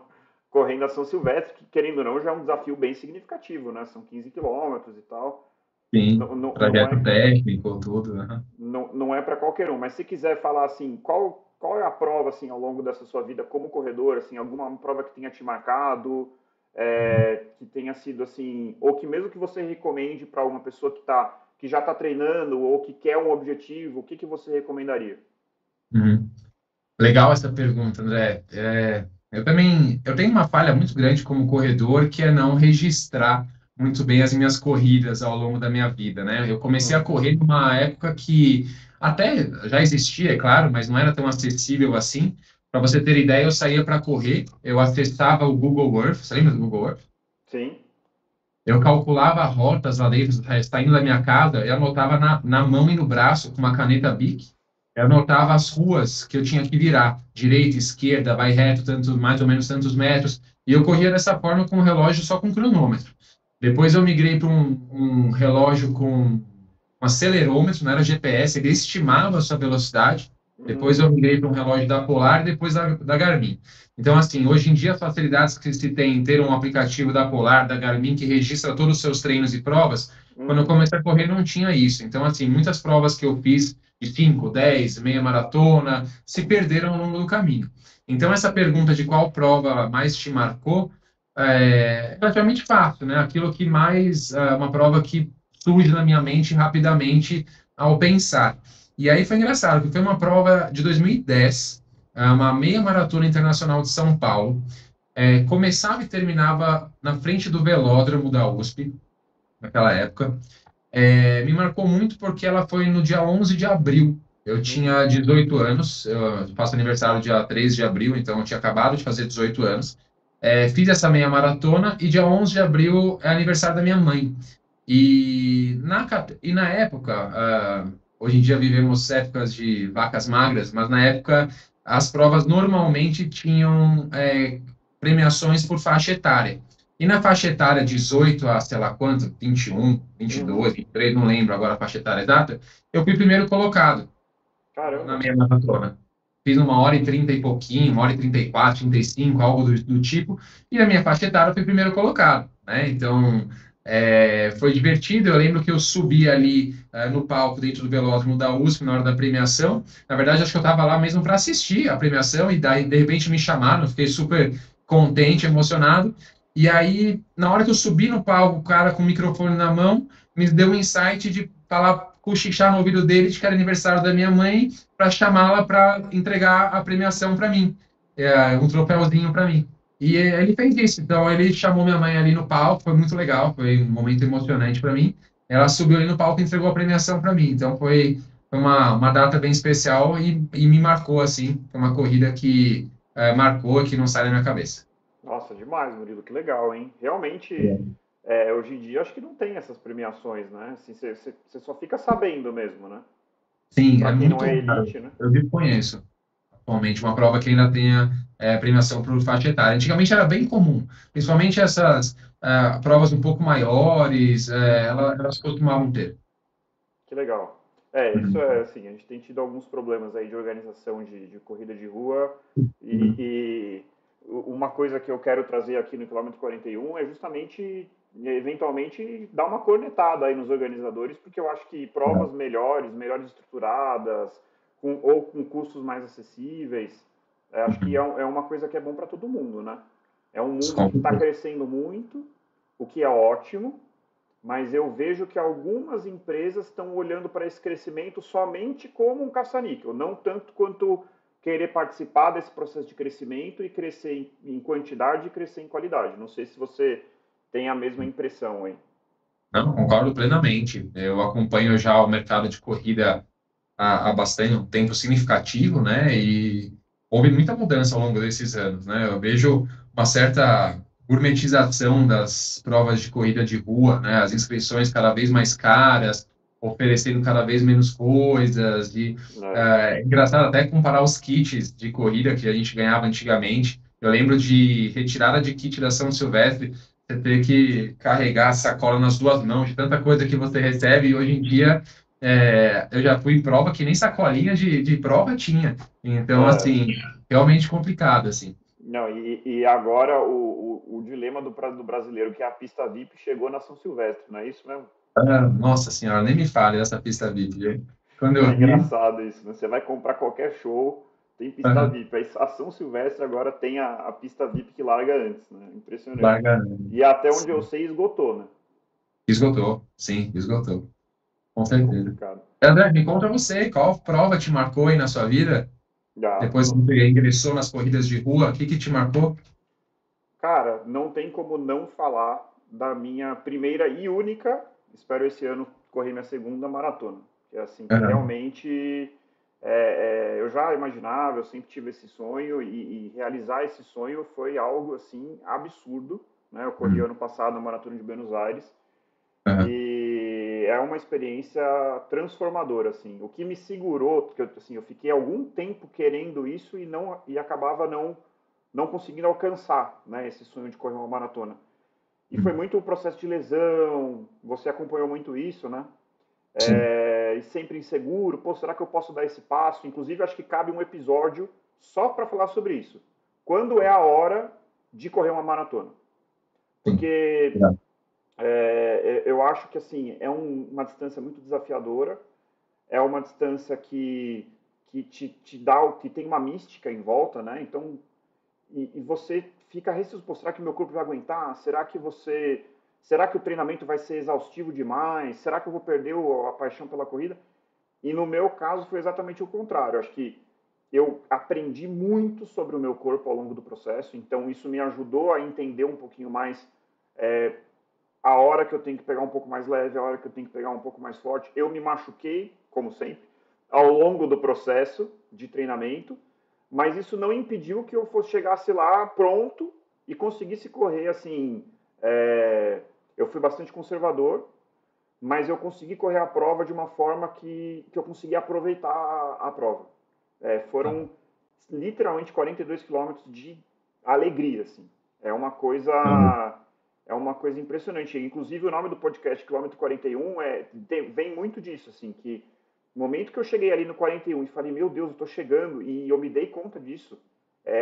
correndo a São Silvestre, que querendo ou não, já é um desafio bem significativo, né? São 15 quilômetros e tal. Sim. Não Trajeto é técnico, tudo. Uhum. não é para qualquer um, mas se quiser falar assim, qual é a prova assim ao longo dessa sua vida como corredor, assim, alguma prova que tenha te marcado, que tenha sido assim, ou que mesmo que você recomende para uma pessoa que já está treinando ou que quer um objetivo, o que que você recomendaria? Uhum. Legal essa pergunta, André. Eu tenho uma falha muito grande como corredor, que é não registrar muito bem as minhas corridas ao longo da minha vida, né? Eu comecei a Uhum, correr numa época que até já existia, é claro, mas não era tão acessível assim. Para você ter ideia, eu saía para correr, eu acessava o Google Earth, você lembra do Google Earth? sim. Eu calculava rotas lá dentro, saindo da minha casa, eu anotava na mão e no braço com uma caneta Bic. Eu anotava as ruas que eu tinha que virar, direita, esquerda, vai reto, tanto, mais ou menos tantos metros. E eu corria dessa forma com o relógio só com cronômetro. Depois eu migrei para um relógio com um acelerômetro, não era GPS, ele estimava a sua velocidade. Depois Uhum, eu migrei para um relógio da Polar e depois da Garmin. Então, assim, hoje em dia, as facilidades que se tem em ter um aplicativo da Polar, da Garmin, que registra todos os seus treinos e provas, quando eu uhum, comecei a correr não tinha isso. Então, assim, muitas provas que eu fiz de 5, 10, meia maratona, se perderam ao longo do caminho. Então, essa pergunta de qual prova mais te marcou é relativamente fácil, né? Aquilo que mais, uma prova que surge na minha mente rapidamente ao pensar. E aí foi engraçado, porque foi uma prova de 2010, uma meia maratona internacional de São Paulo. Começava e terminava na frente do velódromo da USP, naquela época. Me marcou muito porque ela foi no dia 11 de abril. Eu uhum, tinha 18 anos, eu faço aniversário dia 3 de abril, então eu tinha acabado de fazer 18 anos. Fiz essa meia maratona e dia 11 de abril é aniversário da minha mãe. E na época, hoje em dia vivemos épocas de vacas magras, mas na época as provas normalmente tinham premiações por faixa etária. E na faixa etária 18 a, sei lá quanto, 21, 22, uhum. 23, não lembro agora a faixa etária exata, eu fui primeiro colocado na Caramba. meia maratona. Fiz 1h30 e pouquinho, 1h34, 35, algo do tipo, e na minha faixa etária eu fui primeiro colocado, né? Então, foi divertido. Eu lembro que eu subi ali no palco dentro do velódromo da USP na hora da premiação. Na verdade, acho que eu estava lá mesmo para assistir a premiação, e daí, de repente, me chamaram. Eu fiquei super contente, emocionado. E aí, na hora que eu subi no palco, o cara com o microfone na mão, me deu um insight de falar, cochichar no ouvido dele de que era aniversário da minha mãe, para chamá-la para entregar a premiação para mim, um troféuzinho para mim. E ele fez isso. Então, ele chamou minha mãe ali no palco, foi muito legal, foi um momento emocionante para mim. Ela subiu ali no palco e entregou a premiação para mim. Então, foi uma data bem especial e me marcou, assim. Foi uma corrida que marcou, que não sai da minha cabeça. Nossa, demais, Murilo, que legal, hein? Realmente, hoje em dia, acho que não tem essas premiações, né? Assim, você só fica sabendo mesmo, né? Sim, é Para quem não muito é raro. elite, né? Eu desconheço atualmente uma prova que ainda tenha premiação por faixa etária. Antigamente era bem comum, principalmente essas provas um pouco maiores, elas costumavam ter. Que legal. Isso Uhum. é assim, a gente tem tido alguns problemas aí de organização de corrida de rua uma coisa que eu quero trazer aqui no quilômetro 41 é justamente, eventualmente, dar uma cornetada aí nos organizadores, porque eu acho que provas melhores estruturadas, ou com custos mais acessíveis, acho que Uhum. é uma coisa que é bom para todo mundo, né? É um mundo Com que está certeza. crescendo muito, o que é ótimo, mas eu vejo que algumas empresas estão olhando para esse crescimento somente como um caça-níquel, não tanto quanto querer participar desse processo de crescimento e crescer em quantidade e crescer em qualidade. Não sei se você tem a mesma impressão aí. Não, concordo plenamente. Eu acompanho já o mercado de corrida há bastante um tempo significativo, né? E houve muita mudança ao longo desses anos, né? Eu vejo uma certa gourmetização das provas de corrida de rua, né? As inscrições cada vez mais caras, oferecendo cada vez menos coisas. É, Engraçado até comparar os kits de corrida que a gente ganhava antigamente. Eu lembro de retirada de kit da São Silvestre, você ter que carregar a sacola nas duas mãos, de tanta coisa que você recebe, e hoje em dia eu já fui em prova que nem sacolinha de prova tinha. Então, é, assim, realmente complicado, assim. não, e agora o dilema do brasileiro, que é a pista VIP, chegou na São Silvestre, não é isso mesmo? Nossa senhora, nem me fale dessa pista VIP, viu? Quando É eu vi, engraçado isso, né? Você vai comprar qualquer show, tem pista ah, VIP. A São Silvestre agora tem a pista VIP que larga antes, né? Impressionante. larga, E até onde eu sim. sei, esgotou, né? Esgotou, sim, esgotou, com É certeza. complicado. André, me conta você, qual prova te marcou aí na sua vida? Já, Depois que você ingressou nas corridas de rua, o que que te marcou? cara, não tem como não falar da minha primeira e única, espero esse ano correr minha segunda maratona. Que é assim, que Aham, realmente eu já imaginava, eu sempre tive esse sonho e realizar esse sonho foi algo assim absurdo, né? Eu corri uhum, ano passado a maratona de Buenos Aires aham, e é uma experiência transformadora, assim. O que me segurou, porque assim, eu fiquei algum tempo querendo isso e acabava não conseguindo alcançar, né, esse sonho de correr uma maratona. E foi uhum, muito o processo de lesão, você acompanhou muito isso, né? sim, E sempre inseguro, pô, será que eu posso dar esse passo? Inclusive, acho que cabe um episódio só para falar sobre isso. Quando é a hora de correr uma maratona? sim. Porque Obrigado. eu acho que assim é uma distância muito desafiadora, é uma distância que te dá, que tem uma mística em volta, né? Então, e você fica receoso, pô, será que meu corpo vai aguentar? Será que o treinamento vai ser exaustivo demais? Será que eu vou perder a paixão pela corrida? E no meu caso foi exatamente o contrário. Acho que eu aprendi muito sobre o meu corpo ao longo do processo, então isso me ajudou a entender um pouquinho mais é, a hora que eu tenho que pegar um pouco mais leve, a hora que eu tenho que pegar um pouco mais forte. Eu me machuquei, como sempre, ao longo do processo de treinamento, mas isso não impediu que eu fosse chegasse lá pronto e conseguisse correr assim. Eu fui bastante conservador, mas eu consegui correr a prova de uma forma que eu consegui aproveitar a prova. Ah, Foram literalmente 42 quilômetros de alegria, assim. É uma coisa uhum, é uma coisa impressionante. Inclusive o nome do podcast Quilômetro 41 vem muito disso, assim, que no momento que eu cheguei ali no 41 e falei, meu Deus, eu tô chegando, e eu me dei conta disso,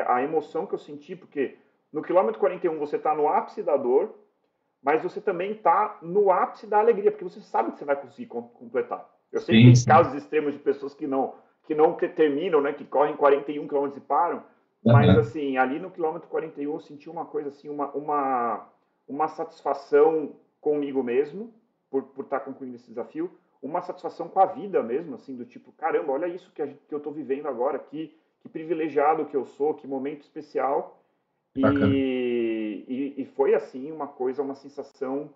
a emoção que eu senti, porque no quilômetro 41 você está no ápice da dor, mas você também está no ápice da alegria, porque você sabe que você vai conseguir completar. Eu sei que sim, tem sim. casos extremos de pessoas que não terminam, né, que correm 41 quilômetros e param, Mas, assim, ali no quilômetro 41 eu senti uma coisa assim, uma satisfação comigo mesmo, por estar concluindo esse desafio, uma satisfação com a vida mesmo, assim, do tipo, caramba, olha isso que eu estou vivendo agora, que privilegiado que eu sou, que momento especial. Bacana. E foi, assim, uma coisa, uma sensação,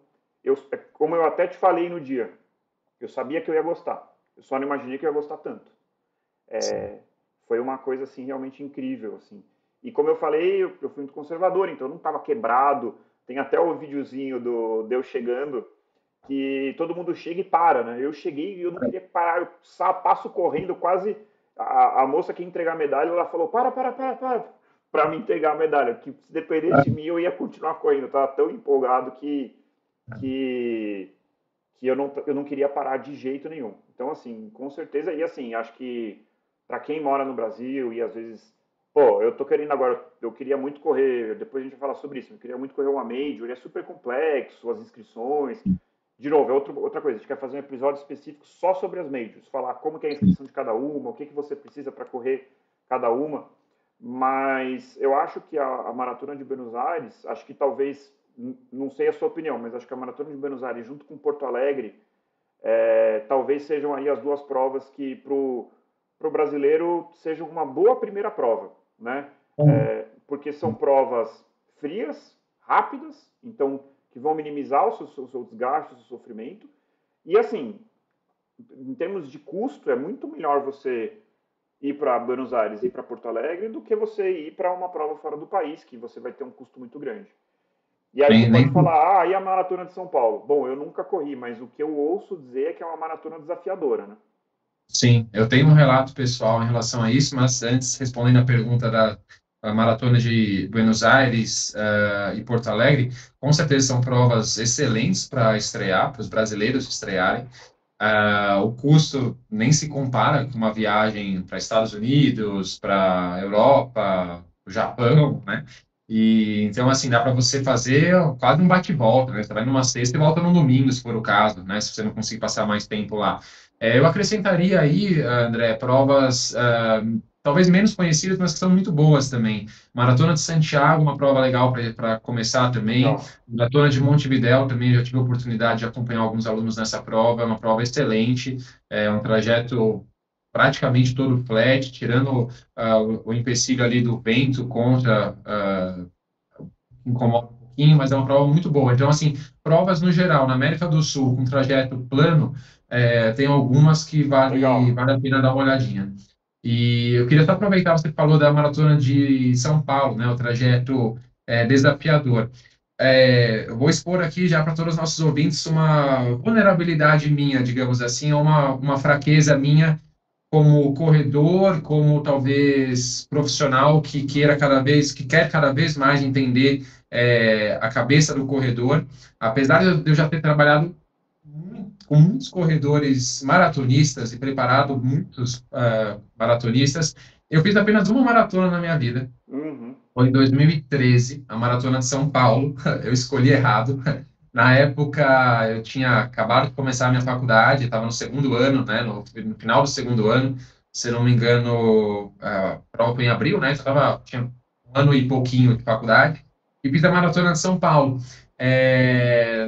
como eu até te falei no dia, eu sabia que eu ia gostar, eu só não imaginei que eu ia gostar tanto. Sim. Foi uma coisa assim realmente incrível assim. E como eu falei, eu fui muito conservador, então eu não estava quebrado. Tem até o videozinho de eu chegando que todo mundo chega e para, né? Eu cheguei e eu não queria parar, eu passo correndo quase. A moça que ia entregar a medalha, ela falou: para me entregar a medalha. Que se dependesse de mim, eu ia continuar correndo. Eu estava tão empolgado que, que eu não queria parar de jeito nenhum. Então, assim, com certeza, e assim, acho que para quem mora no Brasil e às vezes, pô, eu tô querendo agora, eu queria muito correr, depois a gente vai falar sobre isso, eu queria muito correr uma Major, é super complexo, as inscrições. De novo, é outra coisa, a gente quer fazer um episódio específico só sobre as Majors, falar como que é a inscrição de cada uma, o que você precisa para correr cada uma. Mas eu acho que a Maratona de Buenos Aires, acho que talvez, não sei a sua opinião, mas acho que a Maratona de Buenos Aires, junto com Porto Alegre, talvez sejam aí as duas provas que para o brasileiro sejam uma boa primeira prova, né? Porque são provas frias, rápidas, então que vão minimizar o seu desgaste, o seu sofrimento. E assim, em termos de custo, é muito melhor você ir para Buenos Aires e ir para Porto Alegre do que você ir para uma prova fora do país, que você vai ter um custo muito grande. E aí você pode Nem, falar, e a Maratona de São Paulo? Bom, eu nunca corri, mas o que eu ouço dizer é que é uma maratona desafiadora, né? sim, eu tenho um relato pessoal em relação a isso, mas antes, respondendo a pergunta da Maratona de Buenos Aires, e Porto Alegre, com certeza são provas excelentes para estrear, para os brasileiros estrearem. O custo nem se compara com uma viagem para Estados Unidos, para Europa, o Japão, né? E então assim dá para você fazer quase um bate-volta, né? Você vai numa sexta e volta num domingo, se for o caso, né? Se você não conseguir passar mais tempo lá. Eu acrescentaria aí, André, provas talvez menos conhecidas, mas que são muito boas também. Maratona de Santiago, uma prova legal para começar também. Legal. Maratona de Montevidéu também já tive a oportunidade de acompanhar alguns alunos nessa prova, é uma prova excelente, é um trajeto praticamente todo flat, tirando o empecilho ali do vento contra, incomoda um pouquinho, mas é uma prova muito boa. Então, assim, provas no geral, na América do Sul, com trajeto plano, tem algumas que Legal. vale a pena dar uma olhadinha. E eu queria só aproveitar, você falou da Maratona de São Paulo, né, o trajeto desafiador. Eu vou expor aqui já para todos os nossos ouvintes uma vulnerabilidade minha, digamos assim, ou uma fraqueza minha como corredor, como talvez profissional que quer cada vez mais entender a cabeça do corredor. Apesar de eu já ter trabalhado com muitos corredores maratonistas e preparado muitos maratonistas, eu fiz apenas uma maratona na minha vida. Uhum. Foi em 2013, a Maratona de São Paulo. Eu escolhi errado. Na época, eu tinha acabado de começar a minha faculdade, estava no segundo ano, né, no final do segundo ano, se não me engano, a prova foi em abril, né, tinha um ano e pouquinho de faculdade, e fiz a Maratona de São Paulo.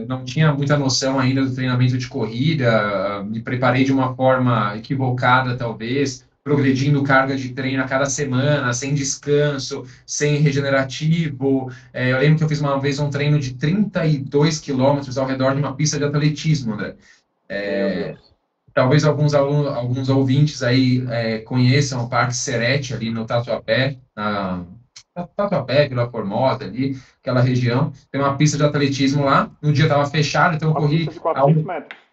Não tinha muita noção ainda do treinamento de corrida, me preparei de uma forma equivocada, talvez, progredindo carga de treino a cada semana, sem descanso, sem regenerativo. Eu lembro que eu fiz uma vez um treino de 32 quilômetros ao redor de uma pista de atletismo, André. Meu Deus. Talvez alguns ouvintes aí conheçam o Parque Serete ali no Tatuapé, Tatuapé, Vila Formosa ali, aquela região. Tem uma pista de atletismo lá. No dia estava fechado, então eu Uma pista corri de 400 metros.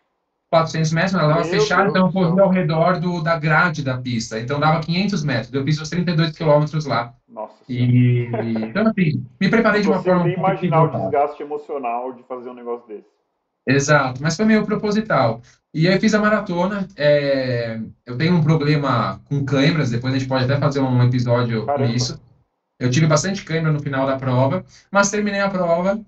400 metros, mas ela estava Meu fechada, Deus então do eu corri céu. ao redor da grade da pista. Então dava 500 metros. Eu fiz os 32 quilômetros lá. Nossa Senhora. Então, assim, me Não preparei de uma consigo forma um nem pouco imaginar o equivocada. desgaste emocional de fazer um negócio desse. Exato, mas foi meio proposital. E aí fiz a maratona. Eu tenho um problema com câimbras, depois a gente pode até fazer um episódio com Caramba. isso. Eu tive bastante câimbra no final da prova, mas terminei a prova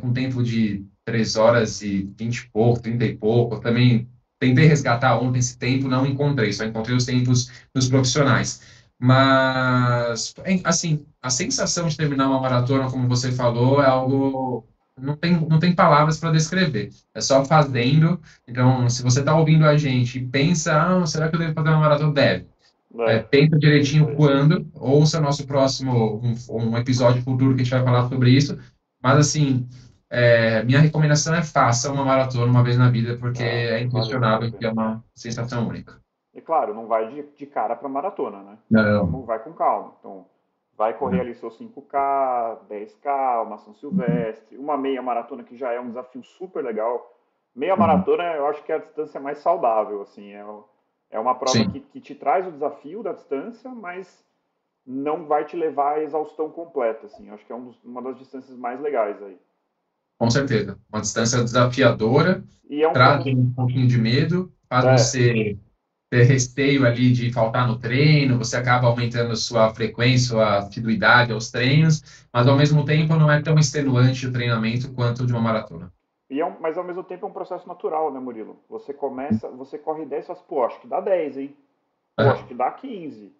com tempo de 3 horas e 20 e pouco, 30 e pouco. Eu também tentei resgatar ontem esse tempo, não encontrei, só encontrei os tempos dos profissionais. Mas, assim, a sensação de terminar uma maratona, como você falou, é algo. Não tem palavras para descrever. É só fazendo. Então, se você está ouvindo a gente e pensa, será que eu devo fazer uma maratona? Deve. Pensa Isso direitinho aí. quando, ouça nosso próximo, um episódio futuro que a gente vai falar sobre isso. Mas, assim, minha recomendação é faça uma maratona uma vez na vida, porque é Vale muito a inquestionável que pena. é uma sensação única. E claro, não vai de cara para maratona, né? Não. Vai com calma. Então, vai correr ali seus 5K, 10K, uma São Silvestre, uma meia maratona que já é um desafio super legal. Meia Uhum. maratona, eu acho que é a distância mais saudável, assim, é uma prova Sim. que te traz o desafio da distância, mas não vai te levar à exaustão completa, assim. Eu acho que é uma das distâncias mais legais aí. Com certeza. Uma distância desafiadora, E é um traz processo. um pouquinho de medo, faz É, você ter receio ali de faltar no treino, você acaba aumentando sua frequência, sua assiduidade aos treinos, mas ao mesmo tempo não é tão extenuante o treinamento quanto o de uma maratona. mas ao mesmo tempo é um processo natural, né, Murilo? Você começa, você corre 10, faz, pô, acho que dá 10, hein? Pô, acho Aham. que dá 15.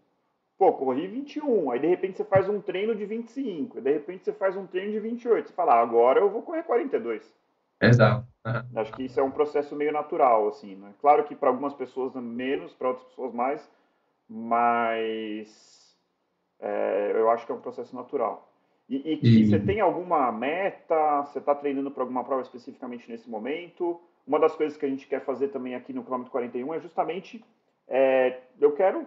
Pô, corri 21. Aí de repente você faz um treino de 25. Aí, de repente você faz um treino de 28. Você fala, agora eu vou correr 42. Exato. Aham. Acho que isso é um processo meio natural, assim, né? Claro que para algumas pessoas menos, para outras pessoas mais, mas eu acho que é um processo natural. E você E tem alguma meta? Você está treinando para alguma prova especificamente nesse momento? Uma das coisas que a gente quer fazer também aqui no quilômetro 41 é justamente eu quero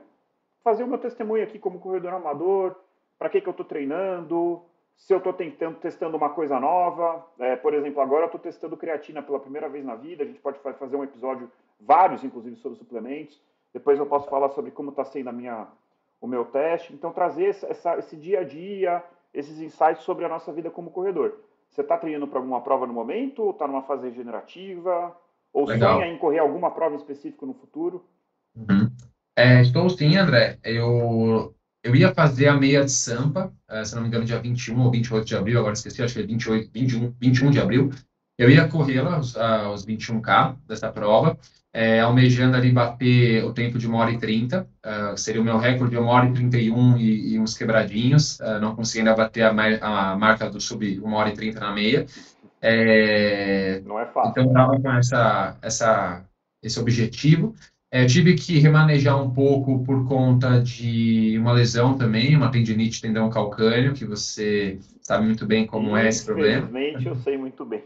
fazer o meu testemunho aqui como corredor amador, para que eu estou treinando, se eu estou testando uma coisa nova. Por exemplo, agora eu estou testando creatina pela primeira vez na vida, a gente pode fazer um episódio, vários inclusive, sobre suplementos. Depois eu posso falar sobre como está sendo o meu teste. Então, trazer esse dia a dia, esses insights sobre a nossa vida como corredor. Você está treinando para alguma prova no momento, ou está numa fase regenerativa, ou sonha legal. em correr alguma prova em específico no futuro? Uhum. Estou sim, André. Eu ia fazer a meia de Sampa, se não me engano, dia 21 ou 28 de abril, agora esqueci, acho que é 28, 21 de abril. Eu ia corrê-la, os 21K dessa prova, almejando ali bater o tempo de 1h30, seria o meu recorde de 1h31 e uns quebradinhos, não consegui ainda bater a marca do sub 1h30 na meia. É, Não é fácil, então, eu né? estava com esse objetivo. Tive que remanejar um pouco por conta de uma lesão também, uma tendinite tendão calcâneo, que você sabe muito bem como é esse problema. Infelizmente, eu sei muito bem.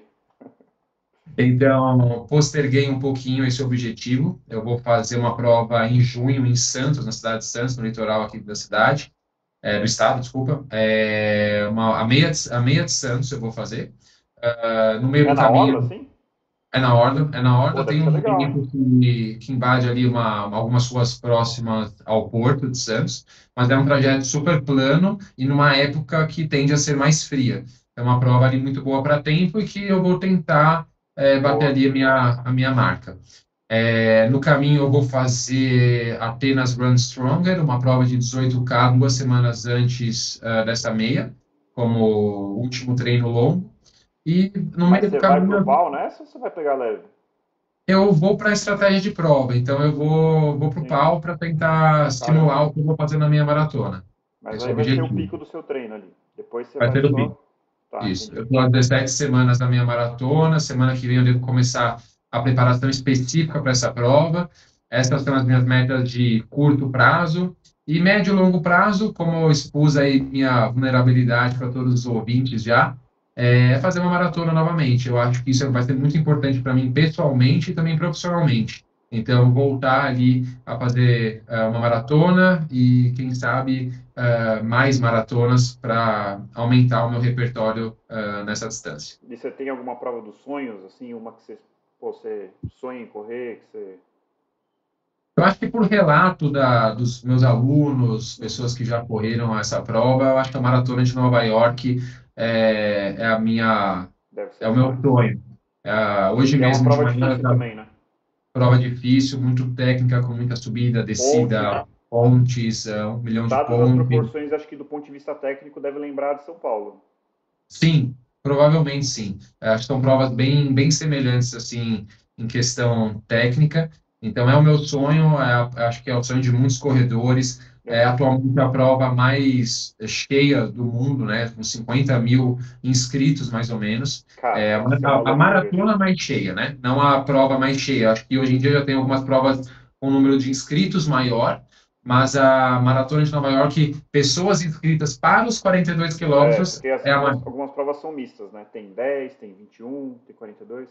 Então, posterguei um pouquinho esse objetivo. Eu vou fazer uma prova em junho em Santos, na cidade de Santos, no litoral aqui da cidade, do estado, desculpa. A meia de Santos eu vou fazer. No meio É do na orla, caminho assim? é na Orla, Pô, deve tem ser um legal, hein? tempo que invade ali algumas ruas próximas ao Porto de Santos, mas é um trajeto super plano e numa época que tende a ser mais fria. É uma prova ali muito boa para tempo e que eu vou tentar bater Boa. ali a minha marca. No caminho eu vou fazer Atenas Run Stronger, uma prova de 18K 2 semanas antes dessa meia, como último treino longo. E no Mas meio do você vai caminho pro pau nessa ou você vai pegar leve? eu vou para a estratégia de prova, então eu vou para o Sim. pau para tentar Caramba. simular o que eu vou fazer na minha maratona. Mas Esse é o aí vai ser o objetivo. pico do seu treino ali. Depois você Vai vai ser o pico. só. Tá, Isso. entendi. Eu estou há 17 semanas na minha maratona, semana que vem eu devo começar a preparação específica para essa prova. Essas são as minhas metas de curto prazo. E médio e longo prazo, como eu expus aí minha vulnerabilidade para todos os ouvintes já, fazer uma maratona novamente. Eu acho que isso vai ser muito importante para mim pessoalmente e também profissionalmente. Então, voltar ali a fazer uma maratona e, quem sabe, mais maratonas para aumentar o meu repertório nessa distância. E você tem alguma prova dos sonhos, assim, uma que você sonha em correr, que você. Eu acho que por relato dos meus alunos, pessoas que já correram essa prova, eu acho que a Maratona de Nova York Deve ser é o meu demais. sonho. Hoje E é uma mesmo, de prova manhã, difícil também, né? prova difícil, muito técnica, com muita subida, Ponte, descida, pontes, 1 milhão de dadas as pontes. proporções, acho que do ponto de vista técnico deve lembrar de São Paulo. Sim, provavelmente sim. Acho que são provas bem, bem semelhantes, assim, em questão técnica. Então, é o meu sonho, acho que é o sonho de muitos corredores, É Aham. atualmente a prova mais cheia do mundo, né? Com 50 mil inscritos, mais ou menos. Cara, É deve ser uma a loucura isso. maratona mais cheia, né? Não a prova mais cheia. Acho que hoje em dia já tem algumas provas com um número de inscritos maior, mas a maratona de Nova York, pessoas inscritas para os 42 É, quilômetros, porque é a maior. algumas provas são mistas, né? Tem 10, tem 21, tem 42.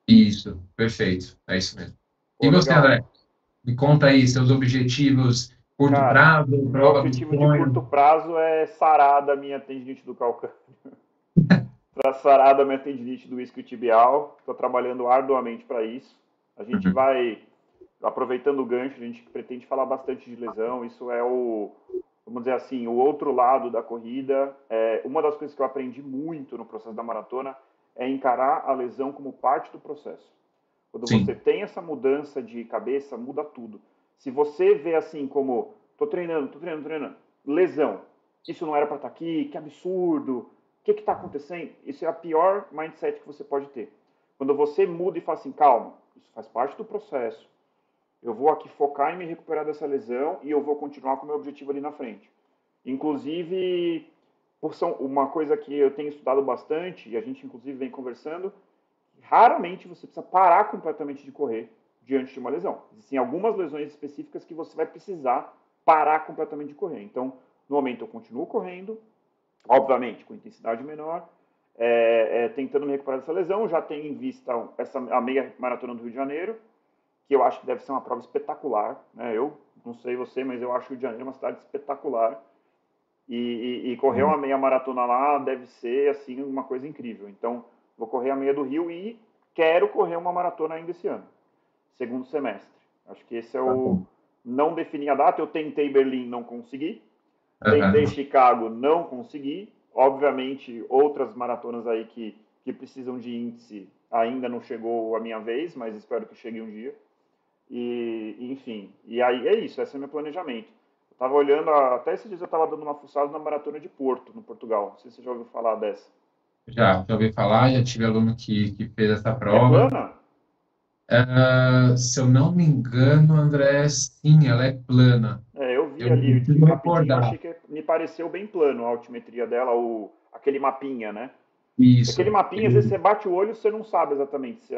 Isso, perfeito. É isso mesmo. Pô, E você, André? legal. Me conta aí seus objetivos curto Cara, prazo, meu prova dos objetivo de curto sonhos. prazo é sarar da minha tendinite do calcânio, para sarar da minha tendinite do isquiotibial. Estou trabalhando arduamente para isso. A gente Uhum. vai, aproveitando o gancho, a gente pretende falar bastante de lesão. Isso é o, vamos dizer assim, o outro lado da corrida. É, uma das coisas que eu aprendi muito no processo da maratona é encarar a lesão como parte do processo. Quando você Sim. tem essa mudança de cabeça, muda tudo. Se você vê assim como, tô treinando, lesão, isso não era para estar aqui, que absurdo, o que está acontecendo? Isso é a pior mindset que você pode ter. Quando você muda e fala assim, calma, isso faz parte do processo, eu vou aqui focar em me recuperar dessa lesão e eu vou continuar com o meu objetivo ali na frente. Inclusive, por são uma coisa que eu tenho estudado bastante, e a gente inclusive vem conversando, raramente você precisa parar completamente de correr diante de uma lesão. Existem algumas lesões específicas que você vai precisar parar completamente de correr. Então, no momento eu continuo correndo, obviamente com intensidade menor, tentando me recuperar dessa lesão. Já tenho em vista a meia maratona do Rio de Janeiro, que eu acho que deve ser uma prova espetacular. Né? Eu não sei você, mas eu acho o Rio de Janeiro uma cidade espetacular. E correr uma meia maratona lá deve ser assim uma coisa incrível. Então, vou correr a meia do Rio e quero correr uma maratona ainda esse ano, segundo semestre. Acho que esse é Tá o. bom. Não defini a data, eu tentei Berlim, não consegui. Tentei Aham. Chicago, não consegui. Obviamente, outras maratonas aí que precisam de índice ainda não chegou a minha vez, mas espero que chegue um dia. Enfim, e aí é isso, esse é o meu planejamento. Eu estava olhando, até esses dias eu estava dando uma fuçada na maratona de Porto, no Portugal. Não sei se você já ouviu falar dessa. Já ouvi falar, já tive aluno que fez essa É prova. plana? Se eu não me engano, André, sim, ela é plana. É, eu vi Eu ali preciso rapidinho, recordar. achei que me pareceu bem plano a altimetria dela, aquele mapinha, né? Aquele Isso. mapinha, às vezes você bate o olho e você não sabe exatamente se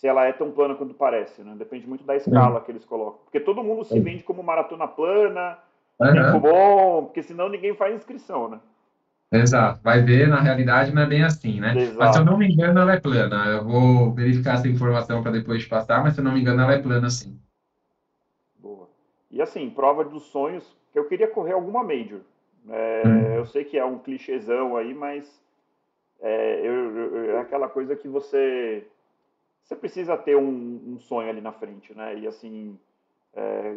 ela é tão plana quanto parece, né? Depende muito da escala que eles colocam. Porque todo mundo se vende como maratona plana, tempo Aham. bom, porque senão ninguém faz inscrição, né? Exato. Vai ver, na realidade não é bem assim, né? Mas se eu Exato. não me engano, ela é plana. Eu vou verificar essa informação para depois te passar, mas se eu não me engano, ela é plana, sim. Boa. E assim, prova dos sonhos, que eu queria correr alguma major. Eu Hum. sei que é um clichêzão aí, mas é aquela coisa que você precisa ter um sonho ali na frente, né? E assim,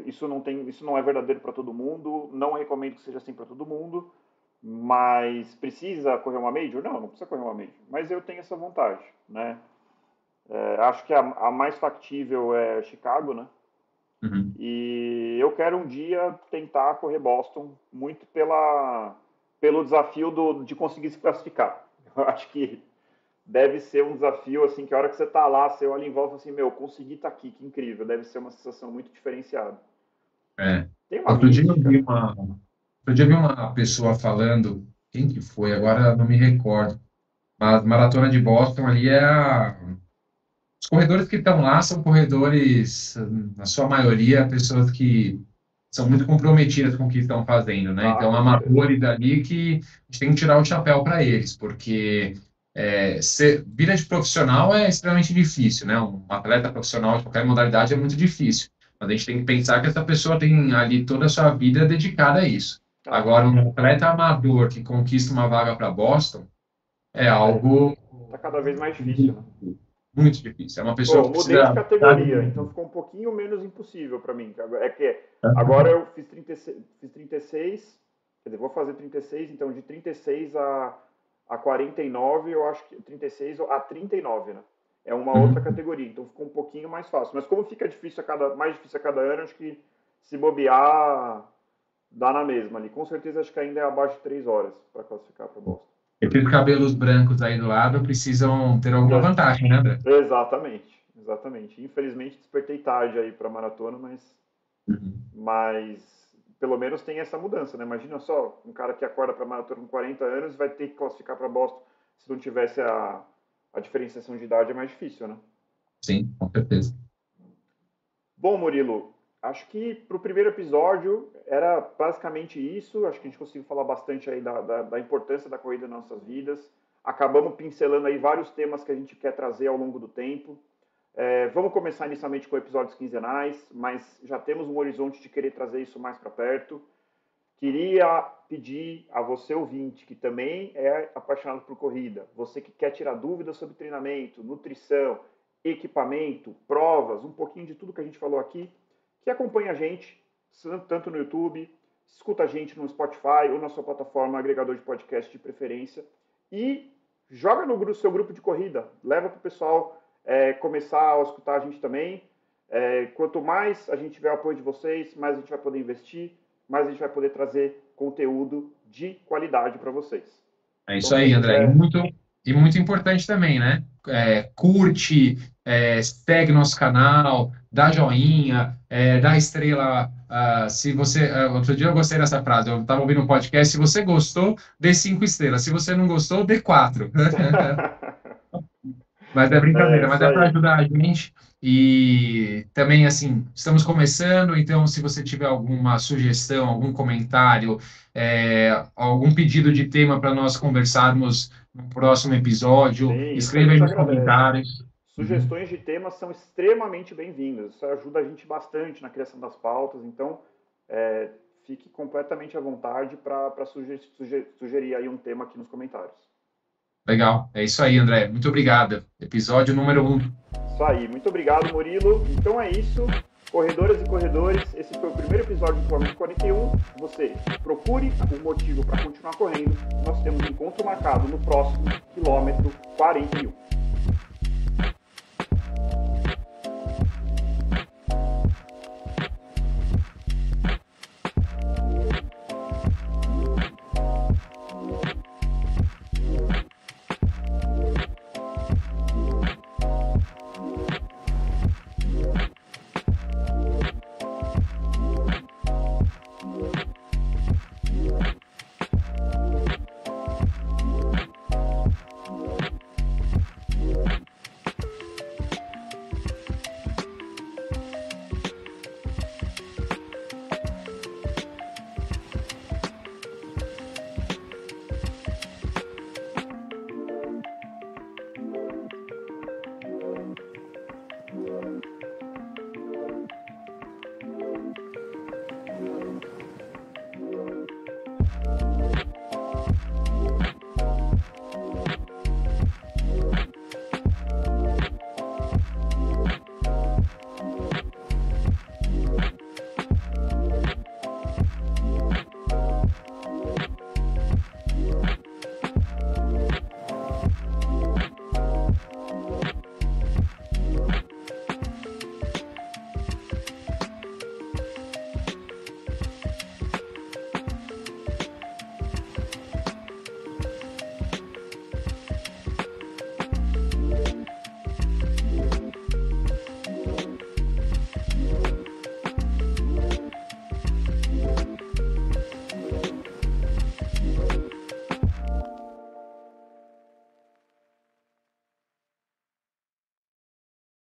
isso não é verdadeiro para todo mundo. Não recomendo que seja assim para todo mundo. Mas precisa correr uma major? Não, não precisa correr uma major. Mas eu tenho essa vontade, né? Acho que a mais factível é Chicago, né? Uhum. E eu quero um dia tentar correr Boston, muito pelo desafio de conseguir se classificar. Eu acho que deve ser um desafio, assim, que a hora que você está lá, você olha em volta assim, meu, consegui estar aqui, que incrível. Deve ser uma sensação muito diferenciada. É. Tem uma Outro dia eu mística, vi né? uma, outro dia eu vi uma pessoa falando, quem que foi? Agora não me recordo. Mas Maratona de Boston ali os corredores que estão lá são corredores, na sua maioria, pessoas que são muito comprometidas com o que estão fazendo, né? Ah, Então, com certeza. amadores ali que a gente tem que tirar o chapéu para eles, porque vida de profissional é extremamente difícil, né? Um atleta profissional de qualquer modalidade é muito difícil. Mas a gente tem que pensar que essa pessoa tem ali toda a sua vida dedicada a isso. Ah, com Agora, um certeza. atleta amador que conquista uma vaga para Boston é É, algo tá cada vez mais difícil, né? muito difícil. É uma pessoa Pô, eu que mudei de precisa estar categoria, então dedicada. ficou um pouquinho menos impossível para mim. É que agora eu fiz 36, quer dizer, vou fazer 36, então de 36 a 49, eu acho que 36 a 39, né? É uma outra Uhum. categoria, então ficou um pouquinho mais fácil. Mas como fica difícil mais difícil a cada ano, acho que se bobear, dá na mesma ali. Com certeza acho que ainda é abaixo de 3 horas para classificar para Boston. Esses cabelos brancos aí do lado precisam ter alguma vantagem, né, André? Exatamente, exatamente. Infelizmente despertei tarde aí para maratona, Uhum. mas pelo menos tem essa mudança, né? Imagina só, um cara que acorda para maratona com 40 anos vai ter que classificar para Boston. Se não tivesse a diferenciação de idade, é mais difícil, né? Sim, com certeza. Bom, Murilo, acho que para o primeiro episódio era basicamente isso. Acho que a gente conseguiu falar bastante aí da importância da corrida nas nossas vidas. Acabamos pincelando aí vários temas que a gente quer trazer ao longo do tempo. Vamos começar inicialmente com episódios quinzenais, mas já temos um horizonte de querer trazer isso mais para perto. Queria pedir a você, ouvinte, que também é apaixonado por corrida, você que quer tirar dúvidas sobre treinamento, nutrição, equipamento, provas, um pouquinho de tudo que a gente falou aqui, que acompanhe a gente, tanto no YouTube, escuta a gente no Spotify ou na sua plataforma agregador de podcast de preferência e joga no seu grupo de corrida, leva para o pessoal começar a escutar a gente também. Quanto mais a gente tiver o apoio de vocês, mais a gente vai poder investir, mais a gente vai poder trazer conteúdo de qualidade para vocês. É isso aí, André. E muito importante também, né? Curte, segue nosso canal, dá joinha, dá estrela. Se você, outro dia eu gostei dessa frase, eu estava ouvindo um podcast, se você gostou, dê 5 estrelas. Se você não gostou, dê 4. Mas é brincadeira, mas é para ajudar a gente. E também, assim, estamos começando, então, se você tiver alguma sugestão, algum comentário, algum pedido de tema para nós conversarmos no próximo episódio, sim, escreva aí nos comentários. Sugestões de temas são extremamente bem-vindas. Isso ajuda a gente bastante na criação das pautas, então fique completamente à vontade para sugerir aí um tema aqui nos comentários. Legal, é isso aí, André. Muito obrigado. Episódio número 1. Isso aí, muito obrigado, Murilo. Então é isso, corredoras e corredores, esse foi o primeiro episódio do quilômetro 41. Você procure um motivo para continuar correndo. Nós temos um encontro marcado no próximo quilômetro 41.